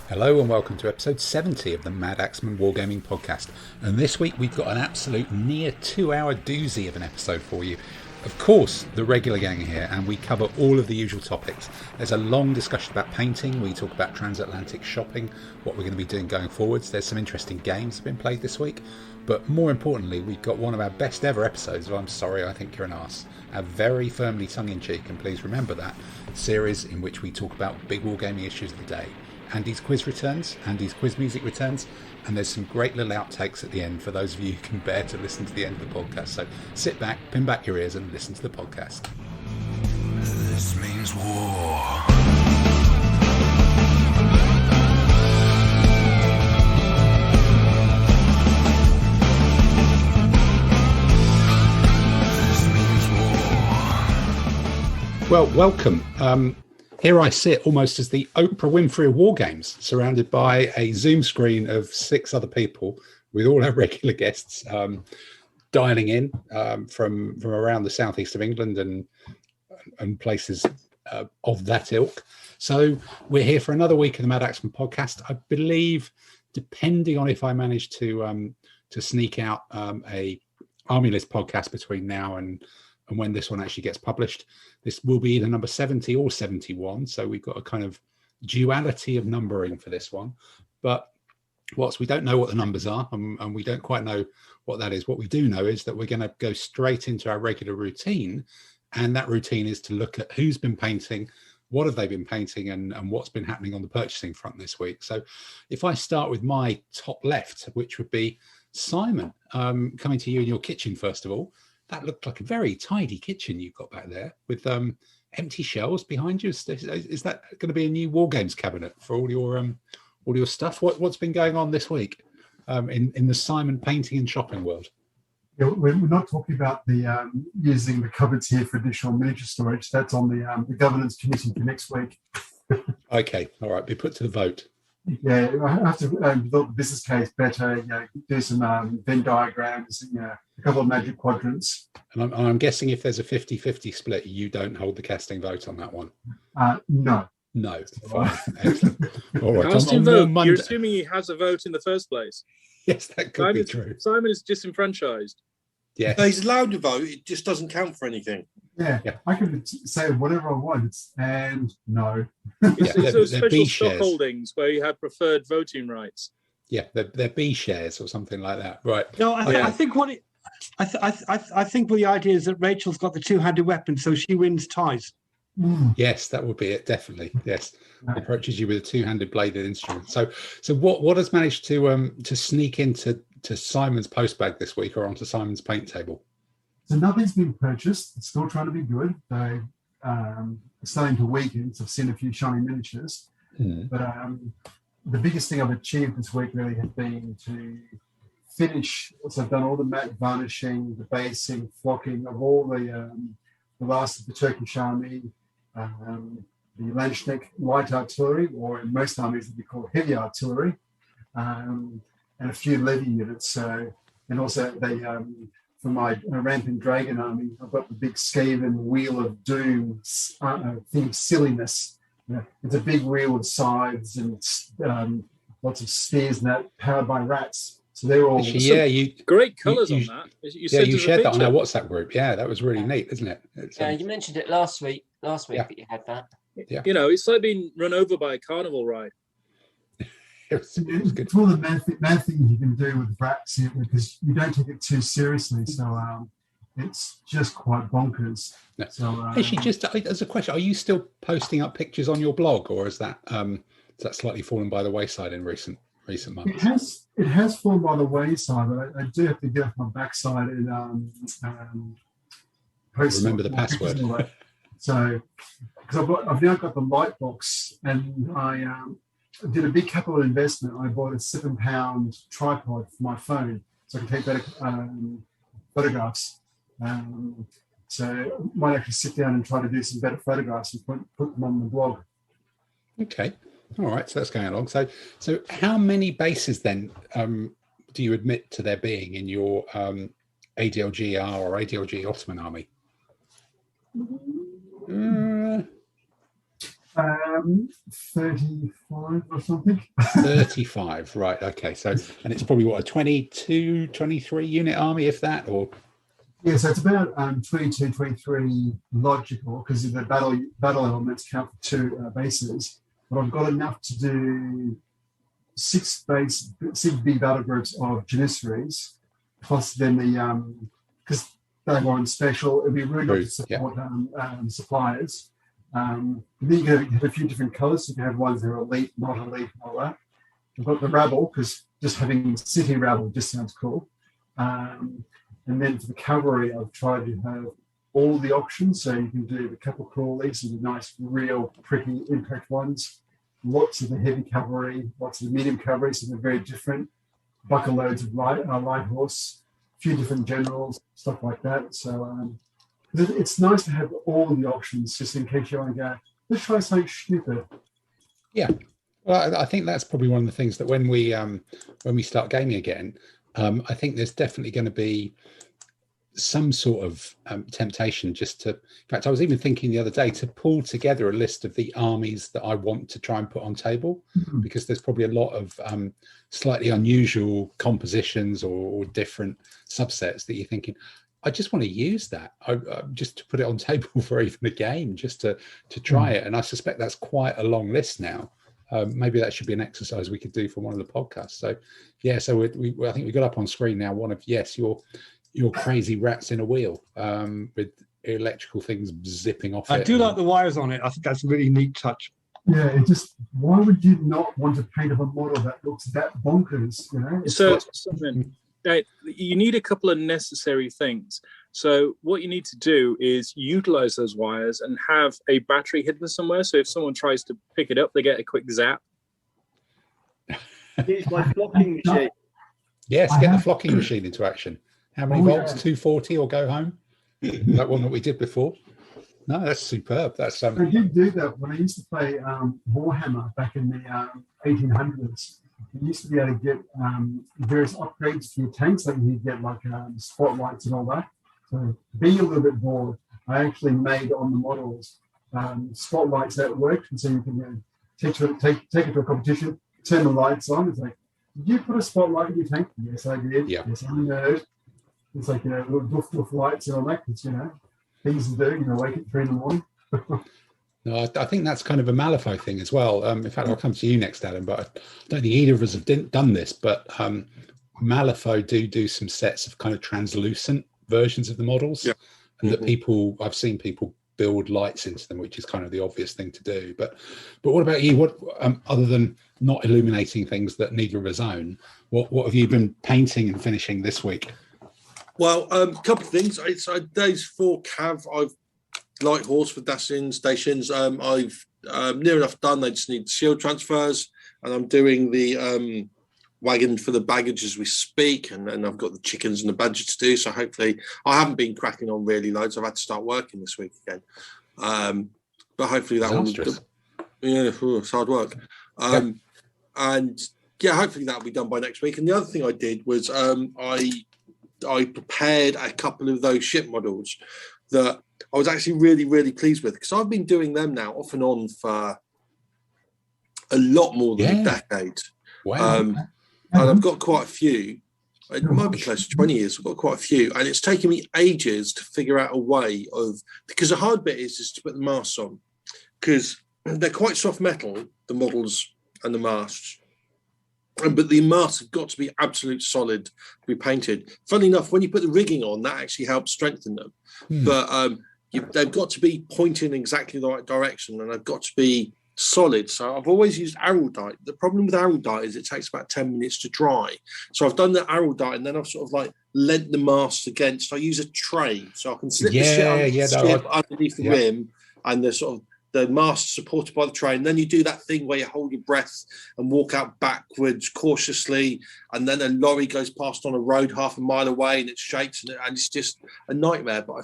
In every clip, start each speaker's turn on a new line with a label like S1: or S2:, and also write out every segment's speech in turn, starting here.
S1: Hello and welcome to episode 70 of the Madaxeman Wargaming podcast. And this week we've got an absolute near 2-hour doozy of an episode for you. Of course, the regular gang are here and we cover all of the usual topics. There's a long discussion about painting, we talk about transatlantic shopping, what we're going to be doing going forwards. There's some interesting games that have been played this week. But more importantly, we've got one of our best ever episodes of I'm Sorry, I Think You're an Arse. A very firmly tongue-in-cheek, and please remember that, series in which we talk about big wargaming issues of the day. Andy's quiz returns, Andy's quiz music returns, and there's some great little outtakes at the end for those of you who can bear to listen to the end of the podcast. So sit back, pin back your ears and listen to the podcast.
S2: This means war. This means war.
S1: Well, welcome. Here I sit almost as the Oprah Winfrey of War Games, surrounded by a Zoom screen of 6 other people with all our regular guests dialing in from around the southeast of England and places of that ilk. So we're here for another week of the Madaxeman podcast. I believe, depending on if I manage to sneak out a Army List podcast between now and when this one actually gets published, this will be either number 70 or 71. So we've got a kind of duality of numbering for this one. But whilst we don't know what the numbers are and we don't quite know what that is, what we do know is that we're going to go straight into our regular routine. And that routine is to look at who's been painting, what have they been painting, and what's been happening on the purchasing front this week. So if I start with my top left, which would be Simon, coming to you in your kitchen, first of all. That looked like a very tidy kitchen you've got back there with empty shelves behind you. Is that going to be a new War Games cabinet for all your stuff? What's been going on this week in the Simon painting and shopping world?
S3: Yeah, we're not talking about the using the cupboards here for additional miniature storage. That's on the governance committee for next week.
S1: Okay, all right, be put to the vote.
S3: Yeah, I have to develop the business case better, do some Venn diagrams, a couple of magic quadrants.
S1: And I'm guessing if there's a 50-50 split, you don't hold the casting vote on that one?
S3: No.
S1: No, fine. Excellent. All right.
S4: Casting vote, you're assuming he has a vote in the first place.
S1: Yes, that could be true.
S4: Simon is disenfranchised.
S1: Yes.
S5: No, he's allowed to vote, it just doesn't count for anything.
S3: Yeah. I can say whatever I want, and no.
S4: It's those
S1: they're
S4: special
S1: B
S4: stock
S1: shares.
S4: holdings where you have preferred voting rights.
S1: Yeah, they're B shares or something like that. Right.
S6: No, I think I think the idea is that Rachel's got the two-handed weapon, so she wins ties.
S1: Yes, that would be it. Definitely. Yes, approaches you with a two-handed bladed instrument. So what has managed to sneak into Simon's postbag this week or onto Simon's paint table?
S3: So nothing's been purchased. It's still trying to be good. They starting to weaken. So I've seen a few shiny miniatures. But the biggest thing I've achieved this week really has been to finish. So I've done all the matte varnishing, the basing, flocking of all the last of the Turkish army, the Landsknecht light artillery, or in most armies it'd be called heavy artillery, and a few levy units. So, and also they for my rampant dragon army, I've got the big Skaven wheel of doom thing of silliness. It's a big wheel with scythes and lots of spears and that, powered by rats. So they're all
S4: great colours on that.
S1: You shared that on our WhatsApp group. Yeah, that was really neat, isn't it?
S7: You mentioned it last week that you had that.
S1: Yeah.
S4: It's like being run over by a carnival ride.
S1: It was good.
S3: It's one of the mad things you can do with rats here because you don't take it too seriously. So it's just quite bonkers.
S1: No.
S3: So
S1: Actually, just as a question, are you still posting up pictures on your blog, or is that slightly fallen by the wayside in recent months?
S3: It has fallen by the wayside, but I do have to get off my backside and post.
S1: Remember the password.
S3: So, because I've now got the light box, and I did a big capital investment. I bought a £7 tripod for my phone, so I can take better photographs. So I might actually sit down and try to do some better photographs and put them on the blog.
S1: Okay. All right. So that's going along. So how many bases then do you admit to there being in your ADLGR or ADLG Ottoman army?
S3: 35 or something.
S1: 35, right? Okay, so and it's probably what, a 22, 23 unit army, if that, or
S3: Yeah, so it's about 22, 23 logical because the battle elements count for 2 bases. But I've got enough to do 6 big battle groups of Janissaries, plus then the because they were on special, it'd be rude not to support suppliers. Then you have a few different colours. So you can have ones that are elite, not elite, and all that. I've got the rabble because just having city rabble just sounds cool. And then for the cavalry, I've tried to have all the options. So you can do the couple crawlies and the nice, real, pretty impact ones. Lots of the heavy cavalry, lots of the medium cavalry, so they're very different. Bucket loads of light horse, a few different generals, stuff like that. So it's nice to have all the options, just in case you want to go, let's try something stupid.
S1: Yeah. Well, I think that's probably one of the things that when we start gaming again, I think there's definitely going to be some sort of temptation just to, in fact, I was even thinking the other day to pull together a list of the armies that I want to try and put on table, because there's probably a lot of slightly unusual compositions or different subsets that you're thinking, I just want to use that, just to put it on table for even a game, just to try it. And I suspect that's quite a long list now. Maybe that should be an exercise we could do for one of the podcasts. So, yeah, so I think we got up on screen now one of, yes, your crazy rats in a wheel with electrical things zipping off
S6: I do like the wires on it. I think that's a really neat touch.
S3: Yeah, it just, why would you not want to paint up a model that looks that bonkers? You know?
S4: So, you need a couple of necessary things. So what you need to do is utilize those wires and have a battery hidden somewhere. So if someone tries to pick it up, they get a quick zap.
S8: Use my flocking machine.
S1: Yes, get the flocking machine into action. How many volts? 240 or go home? That one that we did before. No, that's superb. That's
S3: I did do that when I used to play Warhammer back in the 1800s. You used to be able to get various upgrades to your tanks, like you get like spotlights and all that. So being a little bit bored, I actually made on the models spotlights that worked, and so you can take it to a competition, turn the lights on. It's like, did you put a spotlight in your tank? Yes, I did.
S1: Yeah.
S3: Yes, I know. It's like, little doof lights and all that, because, things to do, wake at 3 in the morning.
S1: No, I think that's kind of a Malifaux thing as well. In fact, I'll come to you next, Adam, but I don't think either of us have done this, but Malifaux do some sets of kind of translucent versions of the models, and that I've seen people build lights into them, which is kind of the obvious thing to do. But what about you? What other than not illuminating things that neither of us own, what have you been painting and finishing this week?
S5: Well, a couple of things. It's days 4 Cav. I've light horse for dashing stations. I've near enough done. They just need shield transfers, and I'm doing the wagon for the baggage as we speak, and I've got the chickens and the badger to do. So hopefully, I haven't been cracking on really loads. I've had to start working this week again, but hopefully that will. Yeah, it's hard work, and yeah, hopefully that will be done by next week. And the other thing I did was I prepared a couple of those ship models that I was actually really, really pleased with, because I've been doing them now off and on for a lot more than a decade.
S1: Wow.
S5: And I've got quite a few. It might be close to 20 years. I've got quite a few. And it's taken me ages to figure out a way of, because the hard bit is to put the masts on, because they're quite soft metal, the models and the masts. But the masts have got to be absolute solid to be painted. Funnily enough, when you put the rigging on, that actually helps strengthen them. But they've got to be pointing in exactly the right direction, and they've got to be solid. So I've always used araldite. The problem with araldite is it takes about 10 minutes to dry. So I've done the araldite, and then I've sort of like lent the mast against. I use a tray, so I can slip the ship underneath the rim, and the sort of the mast supported by the tray, and then you do that thing where you hold your breath and walk out backwards cautiously, and then a lorry goes past on a road half a mile away and it shakes, and it's just a nightmare. But I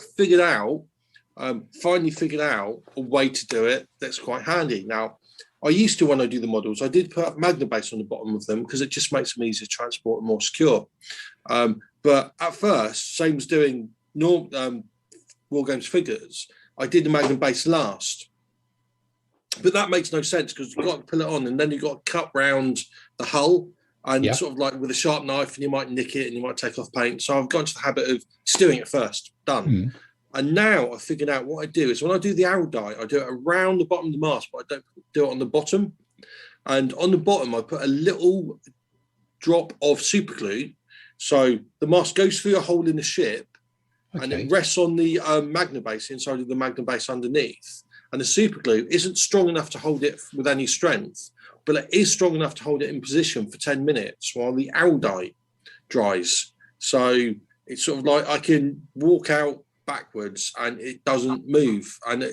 S5: finally figured out a way to do it that's quite handy. Now, I used to, when I do the models, I did put Magna base on the bottom of them because it just makes them easier to transport and more secure. But at first, same as doing War Games figures, I did the Magna base last. But that makes no sense because you've got to pull it on and then you've got to cut round the hull and sort of like with a sharp knife, and you might nick it and you might take off paint. So I've got into the habit of just doing it first, done. And now I've figured out what I do is when I do the owl dye, I do it around the bottom of the mast, but I don't do it on the bottom. And on the bottom, I put a little drop of super glue. So the mast goes through a hole in the ship and it rests on the magna base inside of the magna base underneath. And the super glue isn't strong enough to hold it with any strength, but it is strong enough to hold it in position for 10 minutes while the owl dye dries. So it's sort of like I can walk out backwards and it doesn't move. And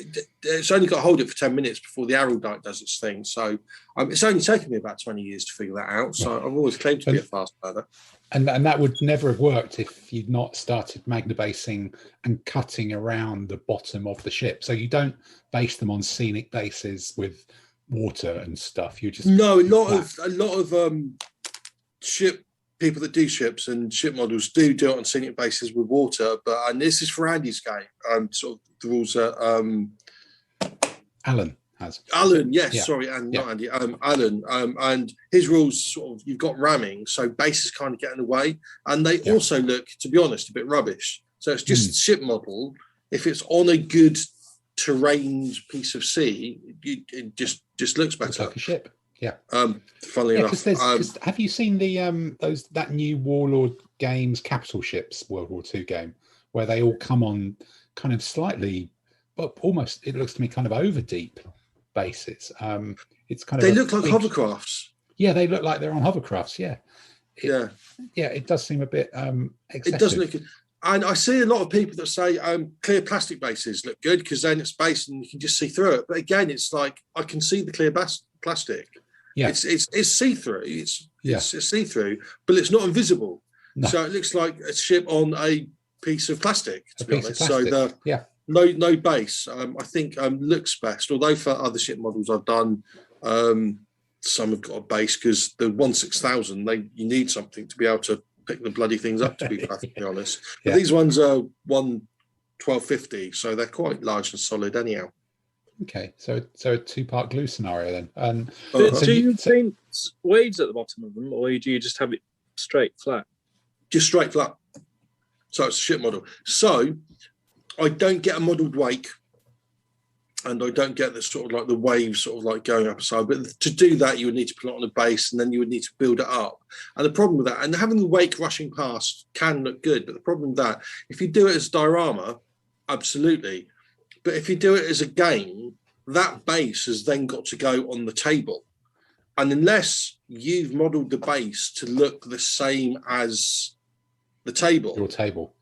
S5: it's only got to hold it for 10 minutes before the owl dye does its thing. So it's only taken me about 20 years to figure that out. So I've always claimed to be a fast learner.
S1: And that would never have worked if you'd not started magna basing and cutting around the bottom of the ship. So you don't base them on scenic bases with water and stuff. You just
S5: a lot of ship people that do ships and ship models do it on scenic bases with water. But and this is for Andy's game. Sort of the rules that
S1: Alan has.
S5: Alan, yes, sorry, and not Andy. Alan, and his rules sort of you've got ramming, so bases kind of get in the way, and they also look, to be honest, a bit rubbish. So it's just ship model. If it's on a good terrain piece of sea, it just looks better.
S1: Looks like a ship. Yeah.
S5: Funnily enough,
S1: have you seen the that new Warlord Games capital ships World War II game where they all come on kind of slightly, but almost it looks to me kind of over deep bases. It's kind of
S5: they look like hovercrafts.
S1: Yeah, they look like they're on hovercrafts. Yeah. It does seem a bit excessive.
S5: It does look. And I see a lot of people that say clear plastic bases look good because then it's base and you can just see through it. But again, it's like I can see the clear plastic. Yeah, it's see-through. It's see-through, but it's not invisible. No. So it looks like a ship on a piece of plastic. To be honest, so no base. I think looks best. Although for other ship models I've done, some have got a base because the 1/6000 you need something to be able to pick the bloody things up. To be perfectly honest, but these ones are 1/1250, so they're quite large and solid anyhow.
S1: Okay, so a two-part glue scenario then.
S4: Do you paint waves at the bottom of them, or do you just have it straight flat?
S5: Just straight flat. So it's a ship model. So I don't get a modelled wake, and I don't get the sort of like the waves sort of like going up a side. But to do that, you would need to put it on a base, and then you would need to build it up. And the problem with that, and having the wake rushing past can look good, but the problem with that, if you do it as diorama, absolutely. But if you do it as a game, that base has then got to go on the table. And unless you've modelled the base to look the same as the table,
S1: your table,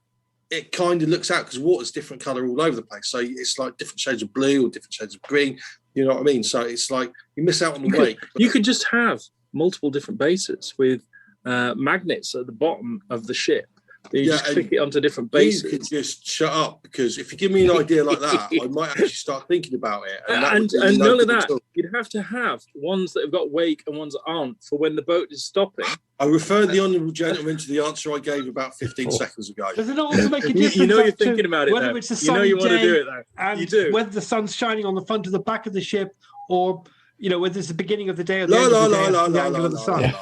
S5: it kind of looks out because water's different colour all over the place. So it's like different shades of blue or different shades of green. You know what I mean? So it's like you miss out on the wake.
S4: You could just have multiple different bases with magnets at the bottom of the ship. You just click it onto different bases.
S5: You could just shut up because if you give me an idea like that, I might actually start thinking about it.
S4: And none of that, you'd have to have ones that have got wake and ones that aren't for when the boat is stopping.
S5: I refer the honourable gentleman to the answer I gave about 15 seconds ago.
S6: Does it not also make a difference?
S4: You're thinking about it.
S6: Whether it's a sunny
S4: want to do it though.
S6: And
S4: you do.
S6: Whether the sun's shining on the front or the back of the ship, or whether it's the beginning of the day or the end of the day, the angle of the sun.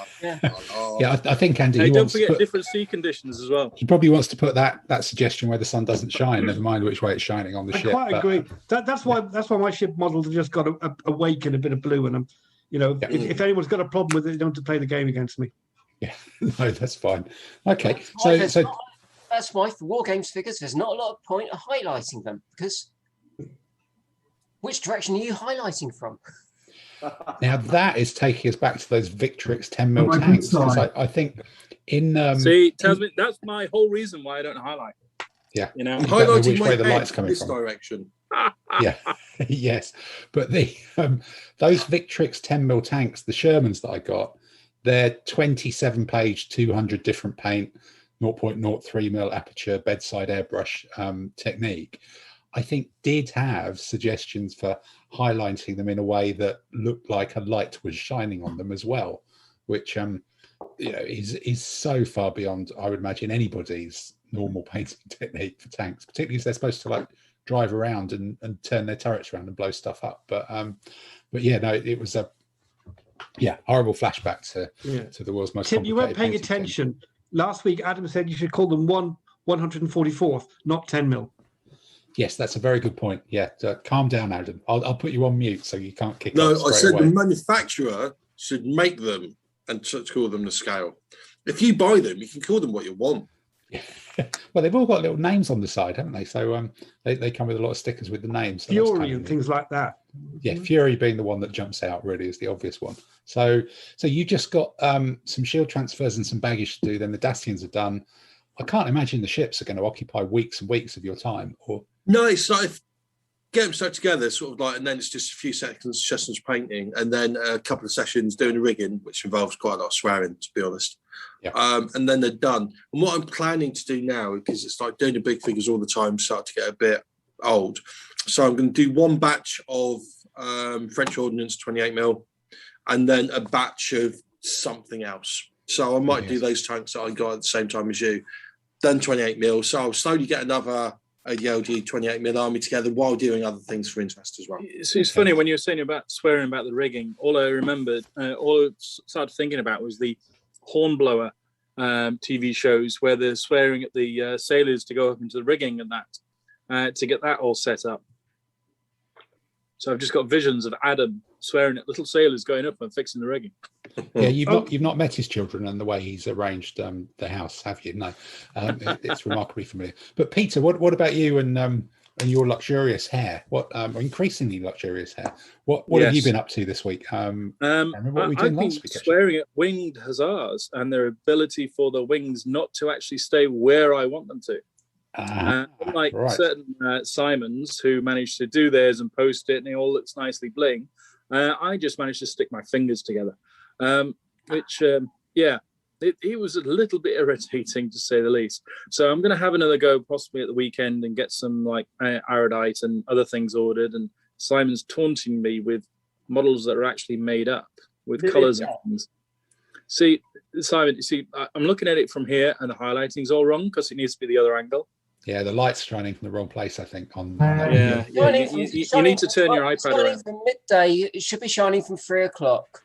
S1: I think Andy.
S4: Hey, don't forget different sea conditions as well.
S1: He probably wants to put that suggestion where the sun doesn't shine. Never mind which way it's shining on the ship.
S6: I quite agree. That's why my ship models have just got a wake and a bit of blue in them. If anyone's got a problem with it, they don't have to play the game against me.
S1: Yeah, no, that's fine. Okay,
S7: that's why for War Games figures, there's not a lot of point of highlighting them because which direction are you highlighting from?
S1: Now that is taking us back to those Victrix 10mm tanks. I think
S4: tells me that's my whole reason why I don't highlight.
S1: Yeah,
S5: I'm highlighting
S1: which way the light's coming
S5: this
S1: from.
S5: Direction.
S1: Yeah, yes, but the those Victrix 10mm tanks, the Shermans that I got, they're 27-page, 200 different paint, 0.03mm aperture bedside airbrush technique. I think did have suggestions for highlighting them in a way that looked like a light was shining on them as well, which is so far beyond, I would imagine, anybody's normal painting technique for tanks, particularly if they're supposed to like drive around and turn their turrets around and blow stuff up. But yeah, no, it was a horrible flashback to the world's most.
S6: Tim, you weren't paying
S1: painting
S6: attention.
S1: game.
S6: Last week, Adam said you should call them 144th, not 10 mil.
S1: Yes, that's a very good point. Yeah, calm down, Adam. I'll put you on mute so you can't kick
S5: No,
S1: off
S5: I said
S1: away.
S5: the manufacturer should make them and call them the scale. If you buy them, you can call them what you want.
S1: Well, they've all got little names on the side, haven't they? So they come with a lot of stickers with the names. So
S6: Fury and things like that.
S1: Yeah, Fury being the one that jumps out really is the obvious one. So you just got some shield transfers and some baggage to do. Then the Dacians are done. I can't imagine the ships are going to occupy weeks and weeks of your time. Or
S5: no, it's like get them stuck together, sort of like, and then it's just a few sessions painting, and then a couple of sessions doing the rigging, which involves quite a lot of swearing, to be honest.
S1: Yeah.
S5: And then they're done. And what I'm planning to do now, because it's like doing the big figures all the time, start to get a bit old. So I'm going to do one batch of French Ordnance 28mm, and then a batch of something else. So I might do those tanks that I got at the same time as you. Then 28mm. So I'll slowly get another ADLG 28mm army together while doing other things for interest as well.
S4: It's funny when you were saying about swearing about the rigging. All I remembered, all I started thinking about was the Hornblower TV shows where they're swearing at the sailors to go up into the rigging and that to get that all set up. So I've just got visions of Adam swearing at little sailors going up and fixing the rigging.
S1: Yeah, you've not met his children and the way he's arranged the house, have you? No, it's remarkably familiar. But Peter, what about you and your luxurious hair? What increasingly luxurious hair? What have you been up to this week? Remember what we did
S4: I've been
S1: last week?
S4: swearing at winged hussars and their ability for the wings not to actually stay where I want them to. Unlike certain Simons who managed to do theirs and post it and it all looks nicely bling, I just managed to stick my fingers together, which it was a little bit irritating to say the least. So I'm going to have another go possibly at the weekend and get some like iridite and other things ordered. And Simon's taunting me with models that are actually made up with colours and things. See, Simon, I'm looking at it from here and the highlighting's all wrong because it needs to be the other angle.
S1: Yeah, the light's shining from the wrong place, I think. You
S4: need to turn your iPad around.
S7: From midday, it should be shining from 3 o'clock.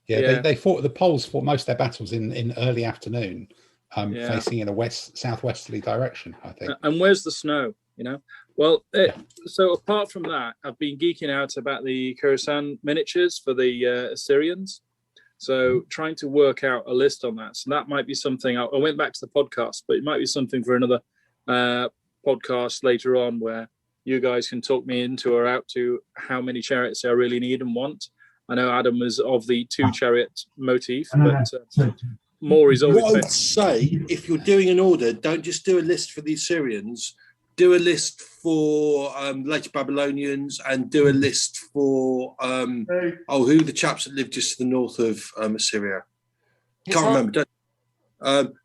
S1: Yeah. They fought, the Poles fought most of their battles in early afternoon, facing in a southwesterly direction, I think.
S4: And where's the snow? Well, so apart from that, I've been geeking out about the Khorasan miniatures for the Assyrians. So trying to work out a list on that. So that might be something. I went back to the podcast, but it might be something for another podcast later on where you guys can talk me into or out to how many chariots I really need and want. I know Adam was of the 2 chariot motif, but more is always
S5: what I would say, if you're doing an order, don't just do a list for the Assyrians, do a list for later Babylonians and do a list for who the chaps that live just to the north of Assyria. Can't remember.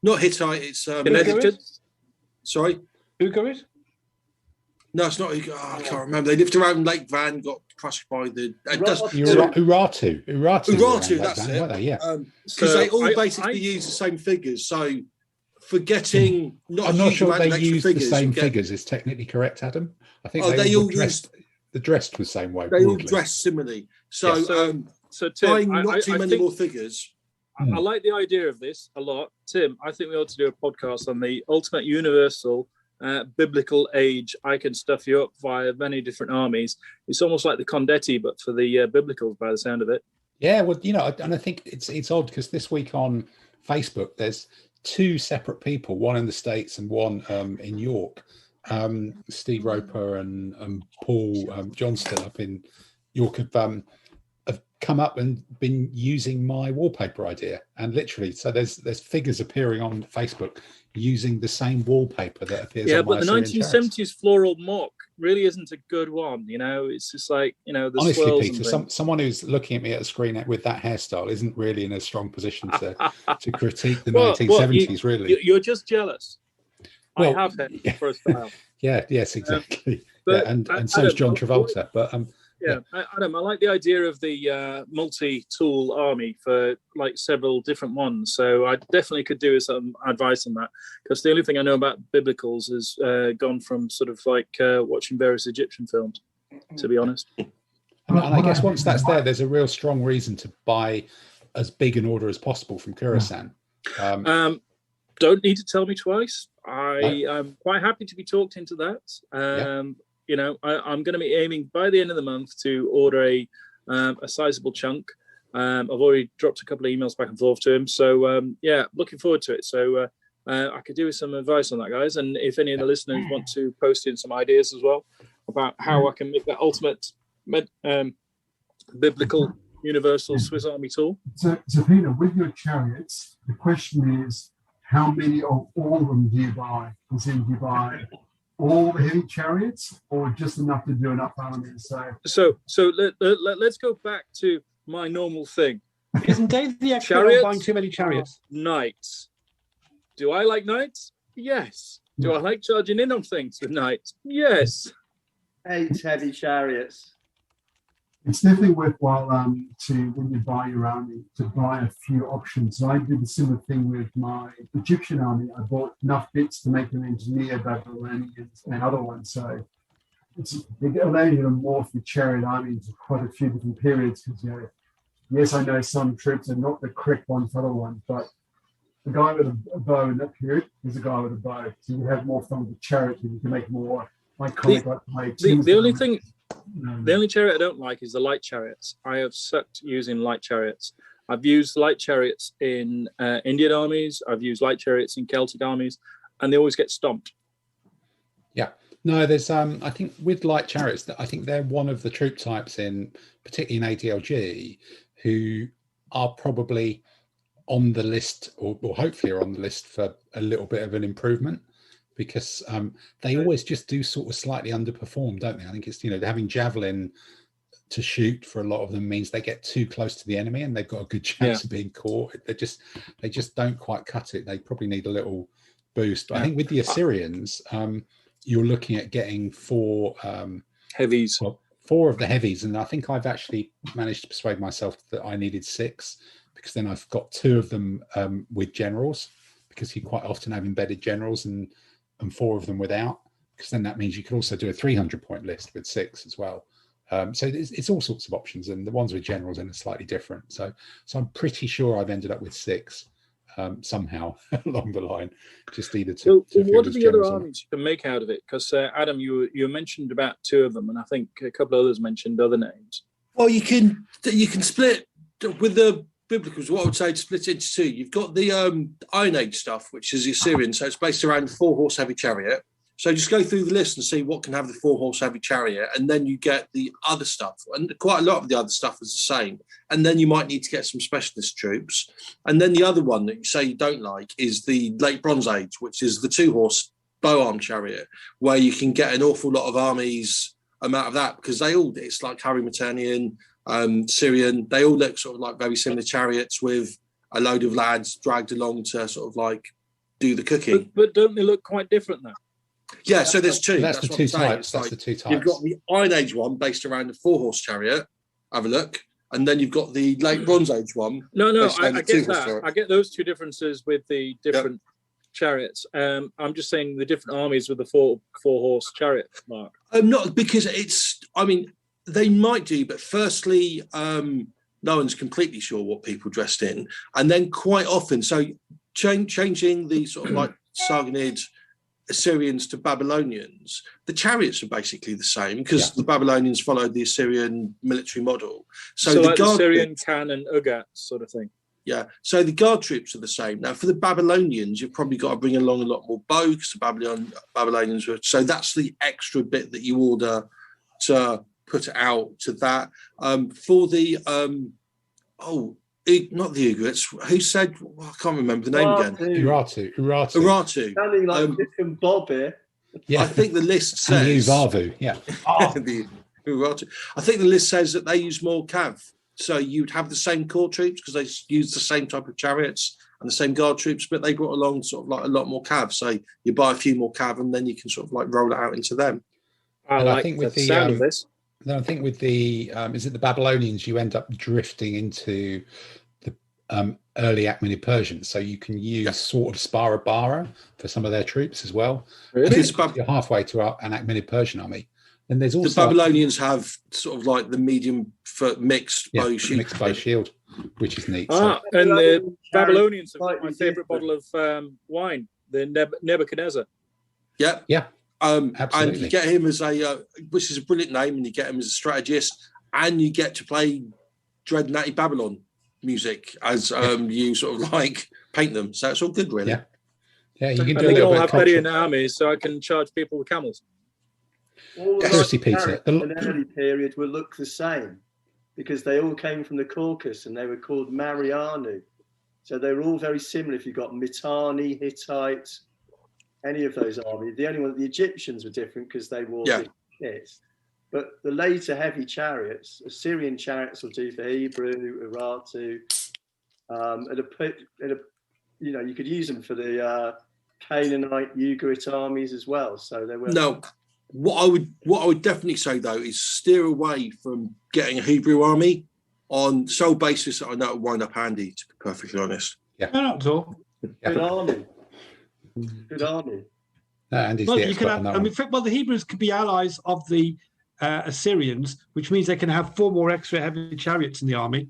S5: Not Hittite, it's sorry?
S6: Ugarit?
S5: No, it's not. I can't remember. They lived around Lake Van, got crushed by the.
S1: Uratu,
S5: that's it.
S1: Weren't they? Yeah.
S5: Because they all basically use the same figures. So forgetting
S1: I'm not sure they use the same figures is technically correct, Adam. I think they all dressed the same way.
S5: They all dress similarly. So
S4: Tim,
S5: buying not too many more figures.
S4: I like the idea of this a lot. Tim, I think we ought to do a podcast on the ultimate universal biblical age. I can stuff you up via many different armies. It's almost like the Condetti, but for the biblicals by the sound of it.
S1: Yeah, well, and I think it's odd because this week on Facebook, there's 2 separate people, one in the States and one in York. Steve Roper and Paul Johnston up in York have come up and been using my wallpaper idea, and literally, so there's figures appearing on Facebook using the same wallpaper that appears.
S4: Yeah,
S1: on
S4: but the
S1: my
S4: 1970s floral mock really isn't a good one. It's just like the
S1: honestly,
S4: swirls
S1: Peter, someone who's looking at me at the screen with that hairstyle isn't really in a strong position to critique the 1970s. Really,
S4: you're just jealous.
S1: Well,
S4: I have hair for a style.
S1: Yes, exactly.
S4: And
S1: so is John Travolta. But
S4: Yeah, Adam, I like the idea of the multi-tool army for like several different ones. So I definitely could do with some advice on that, because the only thing I know about biblicals is gone from sort of like watching various Egyptian films, to be honest.
S1: And I guess once that's there, there's a real strong reason to buy as big an order as possible from Kurasan.
S4: Don't need to tell me twice. I'm quite happy to be talked into that. You know, I'm going to be aiming by the end of the month to order a sizable chunk. I've already dropped a couple of emails back and forth to him. So, yeah, looking forward to it. So I could do with some advice on that, guys. And if any of the listeners want to post in some ideas as well about how I can make that ultimate biblical universal Swiss Army tool.
S3: So Peter, with your chariots, the question is, how many of all of them do you buy? As in, do you buy all the heavy chariots, or just enough to do enough armies?
S4: So let's go back to my normal thing.
S6: Isn't Dave the expert on buying too many chariots?
S4: Knights. Do I like knights? Yes. Do I like charging in on things with knights? Yes.
S8: 8 heavy chariots.
S3: It's definitely worthwhile when you buy your army, to buy a few options. So I did a similar thing with my Egyptian army. I bought enough bits to make them engineer, Babylonians, and other ones. So it allowed you to morph your chariot army into quite a few different periods. Because yes, I know some troops are not the correct one for other ones, but the guy with a bow in that period is a guy with a bow. So you have more fun with the chariot, and you can make more iconic.
S4: The only chariot I don't like is the light chariots. I have sucked using light chariots. I've used light chariots in Indian armies. I've used light chariots in Celtic armies, and they always get stomped.
S1: Yeah. No, there's I think with light chariots, I think they're one of the troop types particularly in ADLG, who are probably on the list, or hopefully are on the list for a little bit of an improvement. Because they always just do sort of slightly underperform, don't they? I think it's, having javelin to shoot for a lot of them means they get too close to the enemy and they've got a good chance of being caught. They just don't quite cut it. They probably need a little boost. But I think with the Assyrians, you're looking at getting 4
S4: heavies.
S1: Well, 4 of the heavies, and I think I've actually managed to persuade myself that I needed 6, because then I've got 2 of them with generals, because you quite often have embedded generals, and 4 of them without, because then that means you can also do a 300-point list with 6 as well. So it's all sorts of options, and the ones with generals in are slightly different. So I'm pretty sure I've ended up with 6 somehow along the line, just either to
S4: what are the other armies you can make out of it? Because Adam, you mentioned about 2 of them, and I think a couple of others mentioned other names.
S5: Well, you can split with the Biblicals. What I would say, to split it into 2. You've got the Iron Age stuff, which is the Assyrian, so it's based around the 4-horse heavy chariot. So just go through the list and see what can have the 4-horse heavy chariot, and then you get the other stuff, and quite a lot of the other stuff is the same. And then you might need to get some specialist troops. And then the other one that you say you don't like is the Late Bronze Age, which is the 2-horse bow arm chariot, where you can get an awful lot of armies out of that, because it's like Harry Maternian, Syrian, they all look sort of like very similar chariots with a load of lads dragged along to sort of like do the cooking.
S4: But don't they look quite different though?
S5: Yeah, so there's 2.
S1: That's the 2 types. That's the 2 types.
S5: You've got the Iron Age one based around the 4-horse chariot. Have a look. And then you've got the Late Bronze Age one.
S4: No, I get that. Chariot. I get those 2 differences with the different chariots. I'm just saying the different armies with the 4-horse chariot mark.
S5: Not because they might do, but firstly, no one's completely sure what people dressed in. And then quite often, so changing the sort of like Sargonid Assyrians to Babylonians, the chariots are basically the same, because the Babylonians followed the Assyrian military model. So the
S4: like Assyrian Khan and Ugat sort of thing.
S5: Yeah, so the guard troops are the same. Now, for the Babylonians, you've probably got to bring along a lot more bow, because the Babylonians were... So that's the extra bit that you order to put out to that. For the... not the Ugrits. Who said... I can't remember the name again. Uratu.
S8: Sounding like Dick and Bob here.
S5: Yeah. I think the list says...
S1: Uvavu, yeah.
S5: The Uratu. I think the list says that they use more cav. So you'd have the same core troops, because they use the same type of chariots and the same guard troops, but they brought along sort of like a lot more cav. So you buy a few more cav, and then you can sort of like roll it out into them.
S4: I think with the sound of this.
S1: then I think with the is it the Babylonians, you end up drifting into the early Achaemenid Persians, so you can use sort of Spara Bara for some of their troops as well.
S5: Really?
S1: You're halfway to an Achaemenid Persian army. And there's also
S5: the Babylonians have sort of like the medium for mixed bow shield.
S1: Mixed bow shield, which is neat.
S4: And the Babylonians have got my favourite bottle of wine, the Nebuchadnezzar.
S5: Yeah.
S1: Absolutely.
S5: And you get him as which is a brilliant name, and you get him as a strategist, and you get to play Dread Natty Babylon music as you sort of like paint them. So it's all good, really.
S1: Yeah, you can do
S4: and they
S1: a
S4: all
S1: bit
S4: have
S1: of
S4: Betty in the armies, so I can charge people with camels.
S8: All the
S1: Seriously, Peter.
S8: in the early period will look the same because they all came from the Caucasus and they were called Marianu. So they were all very similar. If you got Mitanni, Hittite, any of those armies, the only one, the Egyptians were different because they wore different kits. But the later heavy chariots, Assyrian chariots will do for Hebrew, Uratu, you could use them for the Canaanite, Ugarit armies as well. So they were.
S5: No, what I would definitely say though is steer away from getting a Hebrew army on sole basis that I know it will wind up handy. To be perfectly honest.
S6: No, not at all.
S8: Good army. Good army.
S1: And
S6: Well, you can have, the Hebrews could be allies of the Assyrians, which means they can have 4 more extra heavy chariots in the army.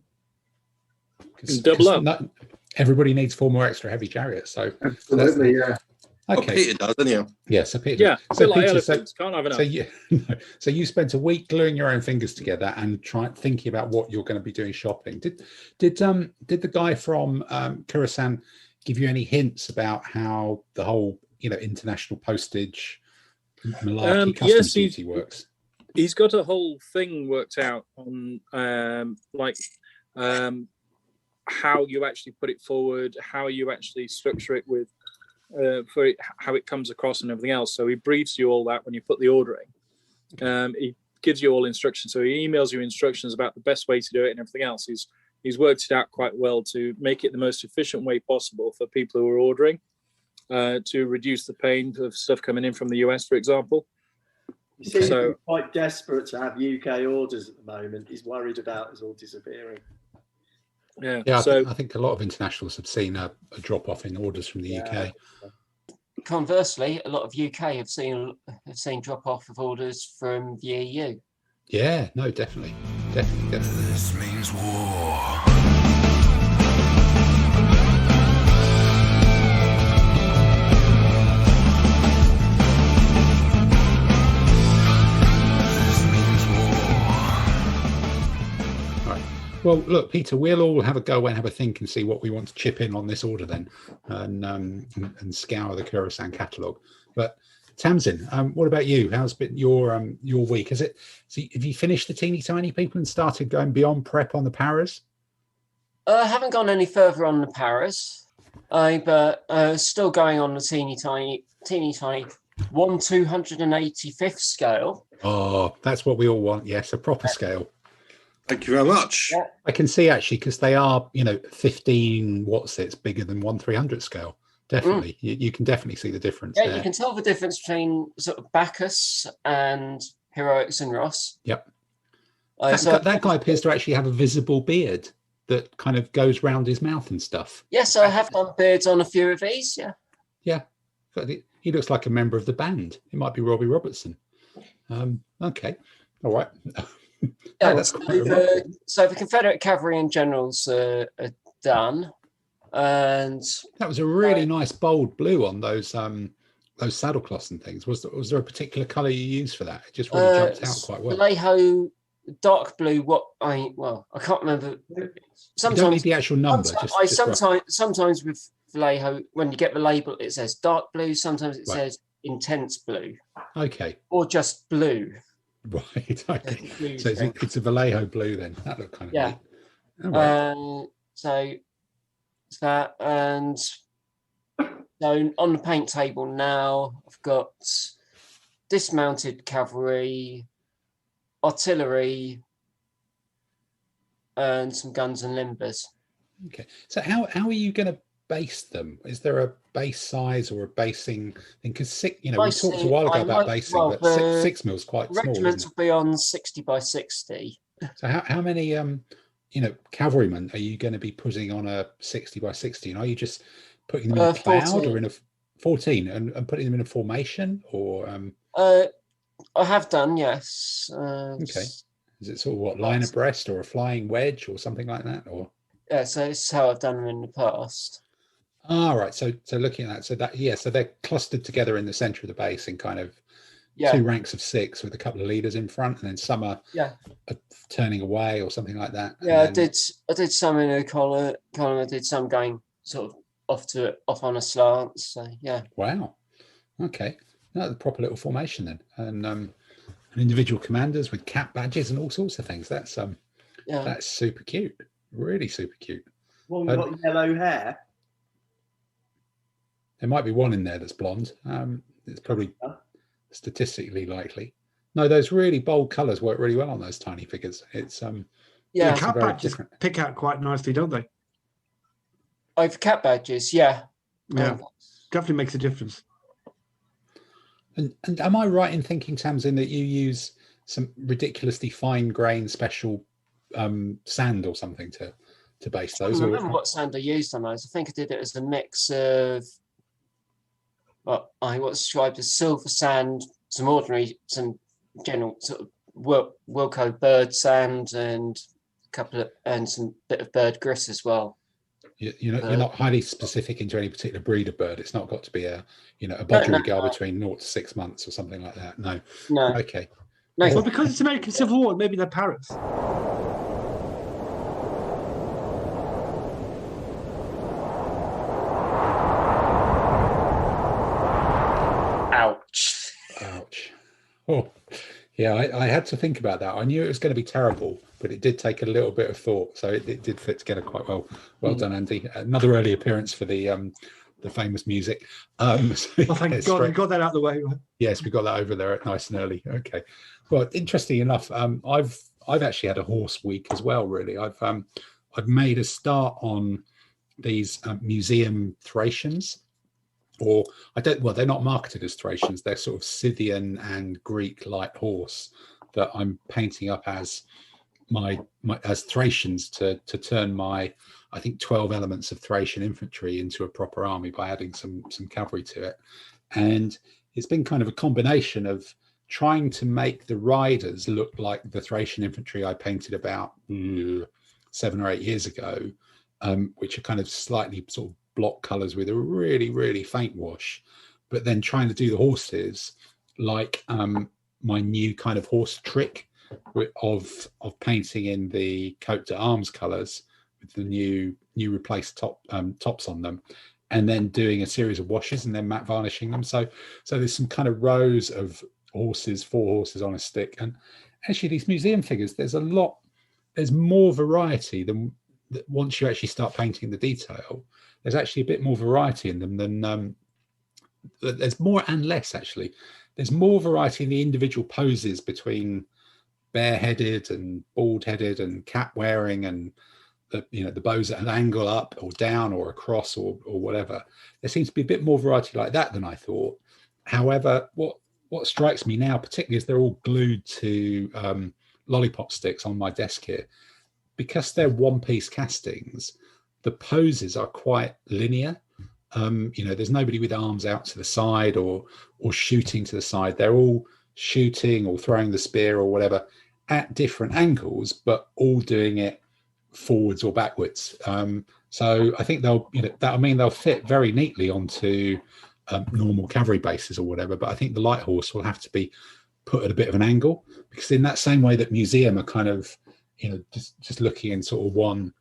S4: Double up.
S1: Everybody needs 4 more extra heavy chariots. So
S3: Absolutely, yeah.
S1: Okay.
S5: Well, Peter does, anyhow.
S1: Yes, so Peter.
S4: Yeah,
S1: so
S4: like
S1: Peter,
S4: elephants. Can't have enough.
S1: So you spent a week gluing your own fingers together and thinking about what you're going to be doing shopping. Did the guy from Khorasan give you any hints about how the whole international postage malarkey customs duty works?
S4: He's got a whole thing worked out on how you actually put it forward, how you actually structure it with how it comes across and everything else. So he briefs you all that when you put the order in. He gives you all instructions. So he emails you instructions about the best way to do it and everything else. He's worked it out quite well to make it the most efficient way possible for people who are ordering, to reduce the pain of stuff coming in from the US, for example.
S8: He seems to be quite desperate to have UK orders at the moment. He's worried about us all disappearing.
S4: Yeah.
S1: I think a lot of internationals have seen a drop off in orders from the UK.
S7: Conversely, a lot of UK have seen drop off of orders from the EU.
S1: Yeah, no, definitely.
S2: This means war.
S1: Well, look, Peter, we'll all have a go and have a think and see what we want to chip in on this order then, and scour the Khorasan catalogue. But Tamsin, what about you? How's been your week? Have you finished the teeny tiny people and started going beyond prep on the paras?
S7: I haven't gone any further on the paras, but still going on the teeny tiny 1/285th scale.
S1: Oh, that's what we all want. Yes, a proper scale.
S5: Thank you very much.
S7: Yeah.
S1: I can see actually because they are, 15 it's bigger than 1/300 scale. Definitely, you can definitely see the difference.
S7: Yeah,
S1: there.
S7: you can tell the difference between sort of Bacchus and Heroics and Ross.
S1: Yep. That guy appears to actually have a visible beard that kind of goes round his mouth and stuff.
S7: Yes, I have done beards on a few of these. Yeah.
S1: Yeah, but he looks like a member of the band. It might be Robbie Robertson. Okay, all right.
S7: Yeah, so the Confederate cavalry and generals are done, and
S1: that was a really nice bold blue on those saddlecloths and things. Was there a particular colour you used for that? It just really jumped out quite well.
S7: Vallejo dark blue. I can't remember. Sometimes
S1: you don't need the actual number.
S7: Sometimes with Vallejo, when you get the label, it says dark blue. Sometimes it says intense blue. Okay. Or just blue.
S1: Right. Okay. So it's a Vallejo blue then. That looked kind of
S7: neat.
S1: Right.
S7: So it's that, and so on the paint table now, I've got dismounted cavalry, artillery, and some guns and limbers.
S1: Okay. So how are you going to base them? Is there a base size or a basing thing? Because we
S7: Basing,
S1: talked a while ago about basing,
S7: well,
S1: but 6 mil is quite small, isn't
S7: regiments
S1: it?
S7: will be on 60 by 60.
S1: So how many cavalrymen are you going to be putting on a 60 by 60? And are you just putting them in a cloud
S7: 14.
S1: or in a 14 and putting them in a formation, or
S7: I have done, yes.
S1: okay. Is it sort of what, line abreast or a flying wedge or something like that? Or
S7: yeah, so it's how I've done them in the past.
S1: right. So looking at that, so they're clustered together in the center of the base in kind of 2 ranks of 6 with a couple of leaders in front, and then some are turning away or something like that.
S7: Yeah, I did some in a column. I did some going sort of off on a slant. So yeah.
S1: Wow. Okay. No, the proper little formation then, and individual commanders with cap badges and all sorts of things. That's super cute. Really super cute.
S8: One got yellow hair.
S1: There might be one in there that's blonde. It's probably statistically likely. No, those really bold colours work really well on those tiny figures. It's
S6: the cap badges pick out quite nicely, don't they?
S7: Over cap badges, yeah.
S6: Definitely makes a difference.
S1: And am I right in thinking, Tamsin, that you use some ridiculously fine grain special sand or something to base those?
S7: I don't remember what sand I used on those. I think I did it as a mix of what's described as silver sand, some general sort of Wilco bird sand, and some bit of bird grit as well.
S1: You're not highly specific into any particular breed of bird. It's not got to be a budgerigar between 0 to 6 months or something like that. No. Okay.
S7: No.
S6: Well, because it's American Civil War, maybe they're parrots.
S7: Ouch.
S1: Oh, yeah. I had to think about that. I knew it was going to be terrible, but it did take a little bit of thought. So it did fit together quite well. Well done, Andy. Another early appearance for the famous music.
S6: Thank God we got that out of the way.
S1: Yes, we got that over there nice and early. Okay. Well, interesting enough, I've actually had a horse week as well. Really, I've made a start on these museum Thracians. Or they're not marketed as Thracians. They're sort of Scythian and Greek light horse that I'm painting up as as Thracians to turn my, I think, 12 elements of Thracian infantry into a proper army by adding some cavalry to it. And it's been kind of a combination of trying to make the riders look like the Thracian infantry I painted about 7 or 8 years ago, which are kind of slightly sort of block colors with a really, really faint wash, but then trying to do the horses like my new kind of horse trick of painting in the coat d'arms colors with the new replaced tops on them, and then doing a series of washes and then matte varnishing them. So there's some kind of rows of horses, 4 horses on a stick. And actually these museum figures, there's more variety than once you actually start painting the detail. There's actually a bit more variety in them than there's more and less, actually. There's more variety in the individual poses between bareheaded and bald-headed and cap wearing, and the bows at an angle up or down or across or whatever. There seems to be a bit more variety like that than I thought. However, what strikes me now particularly is they're all glued to lollipop sticks on my desk here. Because they're one-piece castings, the poses are quite linear. There's nobody with arms out to the side or shooting to the side. They're all shooting or throwing the spear or whatever at different angles, but all doing it forwards or backwards. So I think they'll fit very neatly onto normal cavalry bases or whatever. But I think the light horse will have to be put at a bit of an angle, because in that same way that museum are kind of just looking in sort of one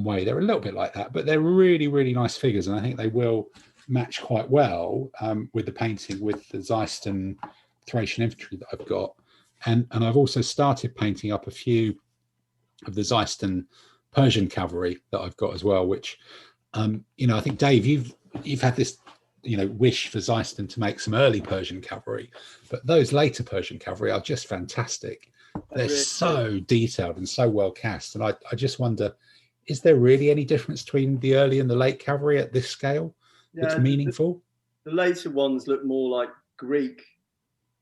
S1: way, they're a little bit like that, but they're really, really nice figures, and I think they will match quite well with the painting with the Zeiston Thracian infantry that I've got, and I've also started painting up a few of the Zeiston Persian cavalry that I've got as well, which I think, Dave, you've had this wish for Zeiston to make some early Persian cavalry, but those later Persian cavalry are just fantastic. They're so detailed and so well cast, and I just wonder is there really any difference between the early and the late cavalry at this scale that's meaningful?
S8: The later ones look more like Greek,